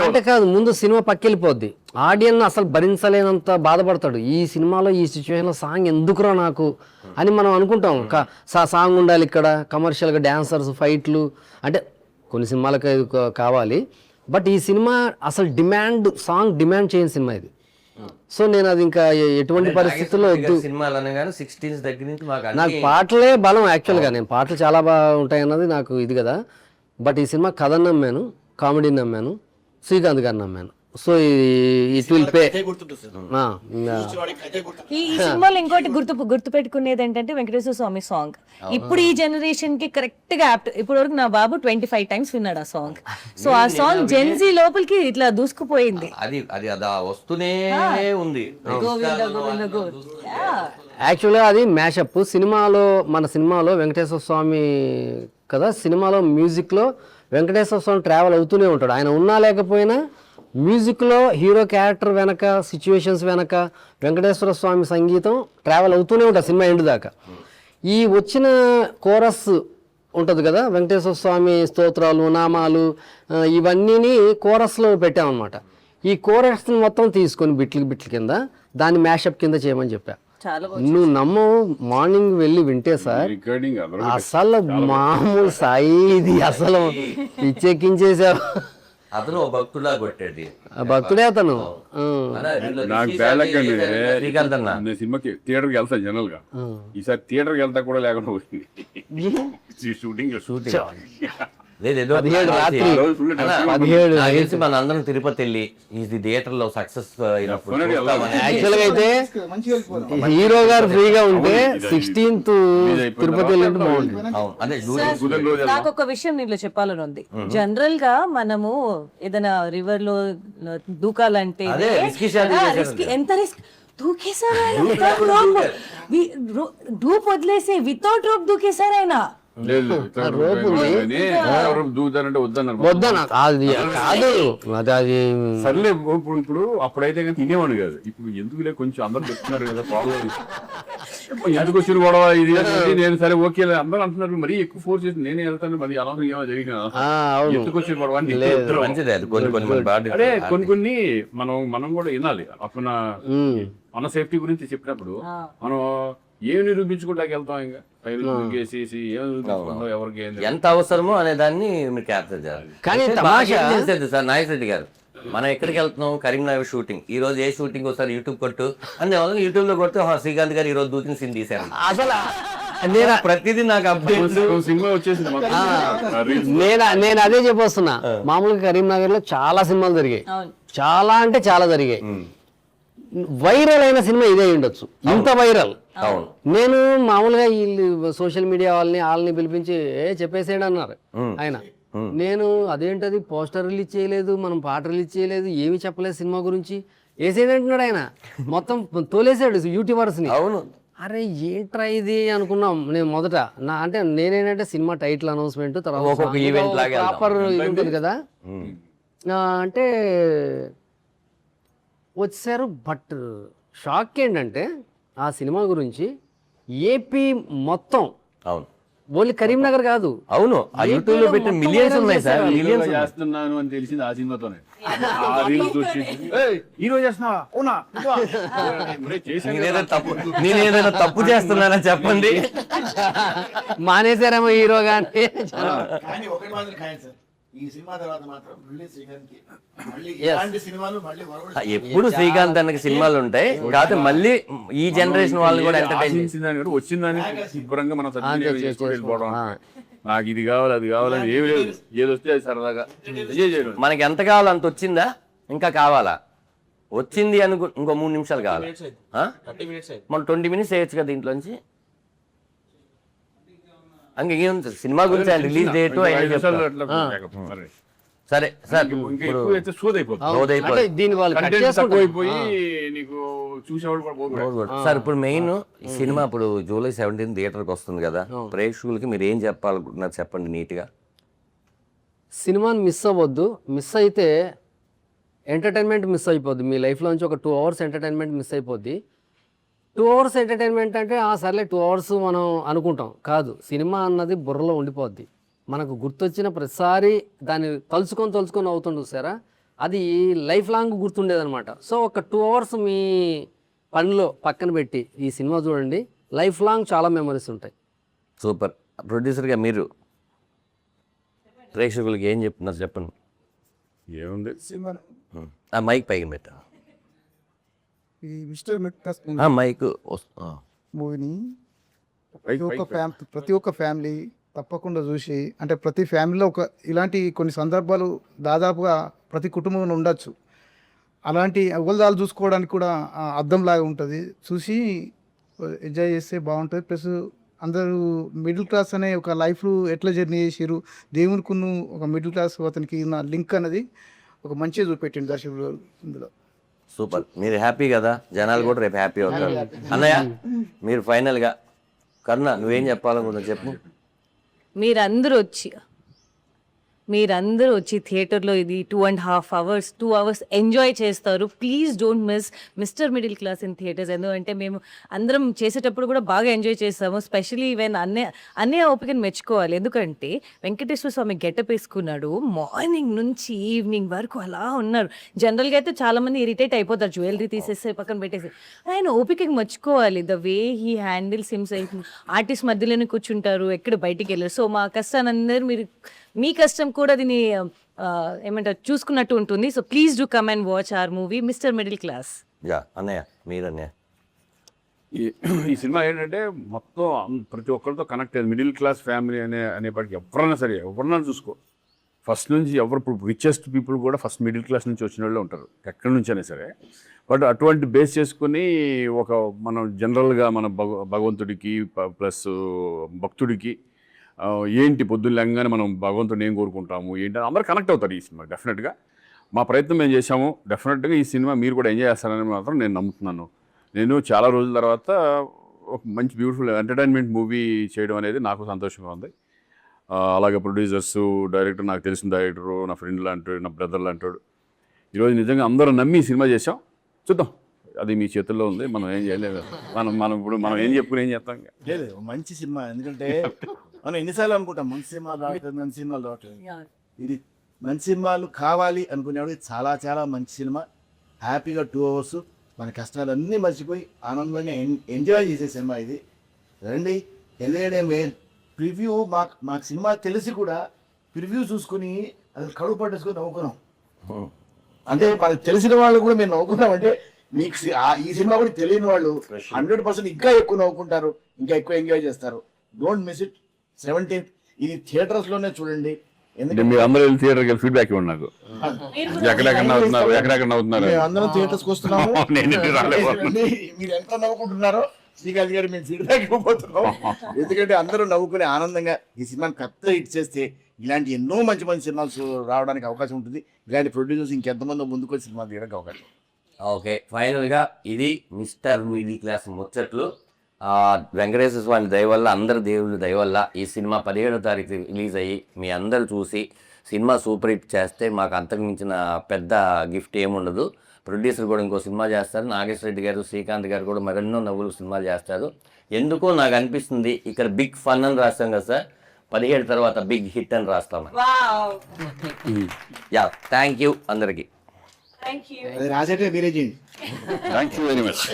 S4: అంటే కాదు, ముందు సినిమా పక్కెళ్ళిపోద్ది, ఆడియన్స్ అసలు భరించలేనంత బాధపడతాడు. ఈ సినిమాలో ఈ సిచ్యువేషన్ లో సాంగ్ ఎందుకురా నాకు అని మనం అనుకుంటాం. సాంగ్ ఉండాలి ఇక్కడ, కమర్షియల్గా డాన్సర్స్, ఫైట్లు, అంటే కొన్ని సినిమాలకు కావాలి. బట్ ఈ సినిమా అసలు సాంగ్ డిమాండ్ చేయని సినిమా ఇది. సో నేను అది ఇంకా ఎటువంటి పరిస్థితుల్లో వద్దు.
S2: సినిమాలు అనగానే 16 దగ్గర నుంచి
S4: నాకు పాటలే బలం. యాక్చువల్గా నేను పాటలు చాలా బాగా ఉంటాయన్నది నాకు ఇది కదా. బట్ ఈ సినిమా కథ నమ్మాను, కామెడీ నమ్మాను, శ్రీకాంత్ గారు నమ్మాను. So it will pay.
S3: ఈ సినిమాలో ఇంకోటి గుర్తు పెట్టుకునేది ఏంటంటే వెంకటేశ్వర స్వామి సాంగ్ ఇప్పుడు ఈ జనరేషన్ కి కరెక్ట్ గా యాప్ట్. ఇప్పుడు వరకు నా బాబు 25 times విన్నాడు ఆ సాంగ్. సో ఆ సాంగ్ జెన్జీ లోపలికి ఇట్లా దూసుకుపోయింది.
S2: అది వస్తూనే ఉంది.
S4: యాక్చువల్గా అది మ్యాషప్. మన సినిమాలో వెంకటేశ్వర స్వామి కదా, సినిమాలో మ్యూజిక్లో వెంకటేశ్వర స్వామి ట్రావెల్ అవుతూనే ఉంటాడు. ఆయన ఉన్నా లేకపోయినా మ్యూజిక్లో హీరో క్యారెక్టర్ వెనక, సిచ్యువేషన్స్ వెనక వెంకటేశ్వర స్వామి సంగీతం ట్రావెల్ అవుతూనే ఉంటుంది సినిమా ఎండ్ దాకా. ఈ వచ్చిన కోరస్ ఉంటుంది కదా, వెంకటేశ్వర స్వామి స్తోత్రాలు, నామాలు, ఇవన్నీ కోరస్లో పెట్టామన్నమాట. ఈ కోరస్ని మొత్తం తీసుకొని బిట్ల కింద దాన్ని మ్యాషప్ కింద చేయమని చెప్పా. నువ్వు నమ్మవు, మార్నింగ్ వెళ్ళి వింటే సార్ అసలు మామూలు సాయి ఇది అసలు పిచ్చెక్కించేసావు.
S2: అతను భక్తుడా కొట్టేది,
S4: భక్తుడే అతను.
S1: నాకు సినిమాకి థియేటర్కి వెళ్తాను జనరల్ గా. ఈసారి థియేటర్కి వెళ్తా కూడా లేకుండా పోయింది షూటింగ్.
S2: లేదు ఏదో
S4: 17 రాత్రి
S1: ఆ రోజు full
S2: అలా,
S4: 17
S2: నాకు తెలిసి మన అందరం తిరుపతి వెళ్ళి ఇది థియేటర్ లో సక్సెస్ అయినప్పుడు చూస్తామని.
S4: యాక్చువల్గా అయితే
S6: మంచిగా వెళ్ళిపోదాం.
S4: హీరో గారు ఫ్రీగా ఉంటే
S1: అవును, ఇది
S4: 16th
S1: అయిపోయిన
S4: తిరుపతి వెళ్ళింది బాగుంటుంది.
S2: అవును అదే
S1: కుదిరిన రోజు వెళ్దాం.
S3: నాకు ఒక విషయం దీంట్లో చెప్పాలని ఉంది. జనరల్ గా మనము ఏదైనా రివర్ లో దూకాలంటే
S2: అదే, risky shot చేశారు.
S3: risky- ఎంత రిస్క్ దూకేశారు ఆయన without rope. డూప్ వదిలేసి వితౌట్ రోప్ దూకేశారు ఆయన.
S1: లేదు, కానీ ఎవరు దూకుతారంటే వద్దన్నారు.
S4: వద్దన అది కాదు అది
S1: సర్లే ఇప్పుడు అప్పుడైతే కానీ తినేవాడు కాదు. ఇప్పుడు ఎందుకులే కొంచెం అందరు చెప్తున్నారు కదా ప్రాబ్లం ఎందుకు వచ్చిన గొడవ ఇది అనేది నేను సరే ఓకే అందరూ అంటున్నారు మరి ఎక్కువ ఫోర్స్ చేసి నేనే వెళ్తాను మరి అనవసరం ఏమో జరిగిన
S4: అవును
S1: ఎందుకు వచ్చిన గొడవ అని
S2: మంచిదే. అది కొన్ని కొన్ని బాగా
S1: అరే కొన్ని మనం కూడా వినాలి. అప్పుడు మన సేఫ్టీ గురించి చెప్పినప్పుడు మనం ఏం నిరూపించుకుంటాకి వెళ్తాం ఇంకా పైన దూకేసేసి ఏం నిరూపించుకుంటాం ఎవరికి ఏం
S2: ఎంత అవసరమో అనే దాన్ని మీరు క్యాప్చర్ చేయాలి.
S4: కానీ
S2: అయితే
S4: తమాషా-
S2: బాగా ఏం చేసేది సార్ నాగేశ్వరరెడ్డి గారు, మనం ఎక్కడికి వెళ్తున్నాం, కరీంనగర్ షూటింగ్, ఈ రోజు ఏ షూటింగ్ వస్తారు యూట్యూబ్ కొట్టు అందువల్ల యూట్యూబ్ లో కొడితే శ్రీకాంత్ గారు ఈ రోజు దూకిన సీన్ తీశారు.
S4: అసలు
S2: ప్రతిదీ నాకు అప్డేట్స్.
S1: సినిమా వచ్చేసింది
S4: నేను అదే చెప్పొస్తున్నా. మామూలుగా కరీంనగర్ లో చాలా సినిమాలు జరిగాయి,
S3: అవును.
S4: చాలా అంటే చాలా జరిగాయి. వైరల్ అయిన సినిమా ఇదే ఉండొచ్చు, ఇంత వైరల్.
S2: అవును.
S4: నేను మామూలుగా వీళ్ళు సోషల్ మీడియా వాళ్ళని పిలిపించి చెప్పేసేయండి అన్నారు ఆయన. నేను అదేంటది పోస్టర్ రిలీజ్ చేయలేదు, మనం పాట రిలీజ్ చేయలేదు, ఏమి చెప్పలేదు సినిమా గురించి, వేసేది అంటున్నాడు ఆయన. మొత్తం తోలేసాడు యూట్యూబర్స్ ని.
S2: అవును.
S4: అరే ఏంట్రా ఇది అనుకున్నాం. నేను మొదట అంటే నేనేంటంటే సినిమా టైటిల్ అనౌన్స్మెంట్
S2: ఒక్కొక్క event లాగా వెళ్దాం.
S4: ప్రాపర్ ఇది ఉంటుంది కదా అంటే వచ్చారు. బట్ షాక్ ఏంటంటే ఆ సినిమా గురించి ఏపీ మొత్తం,
S2: అవును
S4: ఓన్లీ కరీంనగర్ కాదు,
S2: అవును ఆ యూట్యూబ్ లో పెట్టిన మిలియన్స్ ఉన్నాయి సార్, మిలియన్స్
S1: చేస్తున్నాను అని తెలిసింది ఆ సినిమాతోనే. ఆ రీల్స్ వచ్చి ఈ రోజు చేస్తున్నావా అవునా
S2: నేనేదైనా తప్పు చేస్తున్నానని చెప్పండి.
S4: మానేశారేమో హీరో గాని.
S5: కానీ ఒకటి మాత్రం ఖాయం సార్, ఈ సినిమా తర్వాత మాత్రం మళ్ళీ శ్రీకాంత్కి మళ్ళీ ఇలాంటి సినిమాలు మళ్ళీ వరవడు.
S2: ఎప్పుడు శ్రీకాంత్ అన్నకి సినిమాలు ఉంటాయి కాకపోతే మళ్ళీ ఈ జనరేషన్ వాళ్ళు కూడా ఎంటర్టైన్
S1: వచ్చిందని శుభ్రంగా మనం సద్వినియోగం చేసుకొని వెళ్ళిపోవడం. నాకు ఇది కావాలి అది కావాలని ఏమి లేదు, ఏది వస్తే అది సరదాగా ఎంజాయ్ చేయడం.
S2: మనకి ఎంత కావాలో అంత వచ్చిందా, ఇంకా కావాలా, వచ్చింది అనుకో ఇంకో 3 నిమిషాలు కావాలి. మనం 20 minutes వేయచ్చు కదా దీంట్లోంచి. ఇంకేం సినిమా గురించి ఆయన రిలీజ్ డేట్ సరే సార్.
S1: ఇంకా ఎక్కువ అయితే సోదైపోతుంది.
S4: అంటే దీని వాళ్ళు cut
S1: కంటెంట్
S4: చేసుకుంటారు.
S1: తక్కువైపోయి నీకు చూసేవాడు కూడా పోగొట్టు.
S2: సార్ ఇప్పుడు మెయిన్ ఈ సినిమా ఇప్పుడు July 17 థియేటర్కి వస్తుంది కదా, ప్రేక్షకులకి మీరు ఏం చెప్పాలనుకుంటున్నారు చెప్పండి నీట్గా.
S4: సినిమాని మిస్ అవ్వద్దు. మిస్ అయితే ఎంటర్టైన్మెంట్ మిస్ అయిపోద్ది. మీ లైఫ్లోంచి ఒక 2 hours ఎంటర్టైన్మెంట్ మిస్ అయిపోద్ది. 2 hours ఎంటర్టైన్మెంట్ అంటే సర్లే 2 hours మనం అనుకుంటాం, కాదు. సినిమా అన్నది బుర్రలో ఉండిపోద్ది. మనకు గుర్తొచ్చిన ప్రతిసారి దాన్ని తలుచుకొని అవుతుంది చూసారా, అది లైఫ్ లాంగ్ గుర్తుండేదన్నమాట. సో ఒక 2 hours మీ పనిలో పక్కన పెట్టి ఈ సినిమా చూడండి, లైఫ్ లాంగ్ చాలా మెమరీస్ ఉంటాయి.
S2: సూపర్. ప్రొడ్యూసర్గా మీరు ప్రేక్షకులకి ఏం చెప్తున్నారు చెప్పండి.
S1: ఏముంది
S2: ఆ మైక్ పైకి పెట్టా,
S6: ఈ మిస్టర్ మెట్కాస్
S2: ఆ మైక్
S6: మూవీని ప్రతి ఒక్క ఫ్యామిలీ తప్పకుండా చూసి, అంటే ప్రతి ఫ్యామిలీలో ఇలాంటి కొన్ని సందర్భాలు దాదాపుగా ప్రతి కుటుంబంలో ఉండొచ్చు. అలాంటి అవల్దాలు చూసుకోవడానికి కూడా అద్దంలాగా ఉంటుంది. చూసి ఎంజాయ్ చేస్తే బాగుంటుంది. ప్లస్ అందరూ మిడిల్ క్లాస్ అనే ఒక లైఫ్ ఎట్లా జర్నీ చేసారు, దేవునికి ఒక మిడిల్ క్లాస్ అతనికి ఉన్న లింక్ అనేది ఒక మంచిగా చూపెట్టింది దర్శకుడు ఇందులో.
S2: సూపర్. మీరు హ్యాపీ కదా, జనాలు కూడా రేపు హ్యాపీ అవుతారు. అన్నయ్య మీరు ఫైనల్గా, కరుణ నువ్వేం చెప్పాలనుకుంటున్నావు చెప్పు.
S3: మీరందరూ వచ్చి థియేటర్లో ఇది 2.5 hours 2 hours ఎంజాయ్ చేస్తారు. Please don't miss mister Middle class in theatres. ఎందుకంటే మేము అందరం చేసేటప్పుడు కూడా బాగా ఎంజాయ్ చేస్తాము. స్పెషలీ ఈవెన్ అన్నయ్య ఓపికను మెచ్చుకోవాలి. ఎందుకంటే వెంకటేశ్వర స్వామి గెటప్ వేసుకున్నాడు, మార్నింగ్ నుంచి ఈవినింగ్ వరకు అలా ఉన్నారు. జనరల్గా అయితే చాలామంది ఇరిటేట్ అయిపోతారు, జ్యువెలరీ తీసేస్తే పక్కన పెట్టేసి. ఆయన ఓపికకి మెచ్చుకోవాలి. The way he handles himself. Artist మధ్యలోనే కూర్చుంటారు, ఎక్కడ బయటికి వెళ్ళారు. సో మా కష్టాన్ని అందరూ మీరు, మీ కష్టం కూడా దీన్ని ఏమంటారు చూసుకున్నట్టు ఉంటుంది. So please do come and watch our movie Mister Middle Class.
S2: Yeah అన్నయ్య మీరు అన్నయ్య.
S1: ఈ సినిమా ఏంటంటే మొత్తం ప్రతి ఒక్కరితో కనెక్ట్ అయ్యేది. మిడిల్ క్లాస్ ఫ్యామిలీ అనేప్పటికీ ఎవరన్నా చూసుకో, ఫస్ట్ నుంచి ఎవరు ఇప్పుడు రిచెస్ట్ పీపుల్ కూడా ఫస్ట్ మిడిల్ క్లాస్ నుంచి వచ్చిన వాళ్ళు ఉంటారు, ఎక్కడి నుంచి అయినా సరే. బట్ అటువంటి బేస్ చేసుకుని మనం జనరల్గా మన భగవంతుడికి ప్లస్ భక్తుడికి ఏంటి పొద్దున్న లేగానే మనం భగవంతుడిని ఏం కోరుకుంటాము ఏంటి అందరూ కనెక్ట్ అవుతారు ఈ సినిమా. డెఫినెట్గా మా ప్రయత్నం మేము చేశాము. డెఫినెట్గా ఈ సినిమా మీరు కూడా ఎంజాయ్ చేస్తారని మాత్రం నేను నమ్ముతున్నాను. నేను చాలా రోజుల తర్వాత ఒక మంచి బ్యూటిఫుల్ ఎంటర్టైన్మెంట్ మూవీ చేయడం అనేది నాకు సంతోషంగా ఉంది. అలాగే ప్రొడ్యూసర్స్, డైరెక్టర్, నాకు తెలిసిన డైరెక్టరు, నా ఫ్రెండ్ లాంటాడు, నా బ్రదర్ లాంటాడు. ఈరోజు నిజంగా అందరూ నమ్మి సినిమా చేసాం. చూద్దాం, అది మీ చేతుల్లో ఉంది, మనం ఏం చేయలేదు. మనం ఏం చెప్పుకుని ఏం చేస్తాం.
S5: లేదు మంచి సినిమా, ఎందుకంటే మనం ఎన్నిసార్లు అనుకుంటాం మంచి సినిమాలు రావట్లేదు, మంచి సినిమాలు రావట్లేదు. ఇది మంచి సినిమాలు కావాలి అనుకునేవాడు చాలా చాలా మంచి సినిమా. హ్యాపీగా 2 hours మన కష్టాలన్నీ మర్చిపోయి ఆనందంగా ఎంజాయ్ చేసే సినిమా ఇది. రండి, ఎందుకంటే ప్రివ్యూ మాకు సినిమా తెలిసి కూడా ప్రివ్యూ చూసుకుని అది కడుపు పట్టేసుకొని నవ్వుకున్నాం. అంటే మనకు తెలిసిన వాళ్ళు కూడా మేము నవ్వుకున్నాం. అంటే మీకు ఈ సినిమా కూడా తెలియని వాళ్ళు 100% ఇంకా ఎక్కువ నవ్వుకుంటారు, ఇంకా ఎక్కువ ఎంజాయ్ చేస్తారు. Don't miss it. 17th ఇది థియేటర్స్ లోనే చూడండి.
S1: ఎందుకంటే మీరు అందరూ వెళ్ళి థియేటర్కి వెళ్ళి ఫీడ్బ్యాక్ ఇవ్వండి నాకు. ఎక్కడెక్కడ నవ్వుతున్నారు
S5: మేము అందరం థియేటర్స్ కి వస్తున్నాము.
S1: నేను రాలేకపోతున్నాను.
S5: మీరు ఎంత నవ్వుకుంటున్నారో శ్రీకాంత్ గారు మేము ఫీడ్బ్యాక్ ఇవ్వబోతున్నాం. ఎందుకంటే అందరూ నవ్వుకుని ఆనందంగా ఈ సినిమాని పెద్ద హిట్ చేస్తే ఇలాంటి ఎన్నో మంచి మంచి సినిమాలు రావడానికి అవకాశం ఉంటుంది. ఇలాంటి ప్రొడ్యూసర్స్ ఇంకెంతమంది ముందుకు వచ్చి సినిమాలు తీయడానికి అవకాశం.
S2: ఓకే, ఫైనల్గా ఇది మిస్టర్ మిడిల్ క్లాస్ ముచ్చట్లు. వెంకటేశ్వర స్వామి దయ వల్ల, అందరి దేవుళ్ళ దయ వల్ల ఈ సినిమా 17వ తారీఖు రిలీజ్ అయ్యి మీ అందరూ చూసి సినిమా సూపర్ హిట్ చేస్తే మాకు అంతకు మించిన పెద్ద గిఫ్ట్ ఏముండదు. ప్రొడ్యూసర్ కూడా ఇంకో సినిమా చేస్తారు, నాగేశ్వర రెడ్డి గారు, శ్రీకాంత్ గారు కూడా మరెన్నో నవ్వులు సినిమాలు చేస్తారు. ఎందుకో నాకు అనిపిస్తుంది ఇక్కడ బిగ్ ఫన్ అని రాస్తాం కదా సార్, 17 తర్వాత బిగ్ హిట్ అని రాస్తామని. యా, థ్యాంక్ యూ అందరికీ.
S5: అది రాసేటే మీరే చేయండి.
S1: Thank you very much.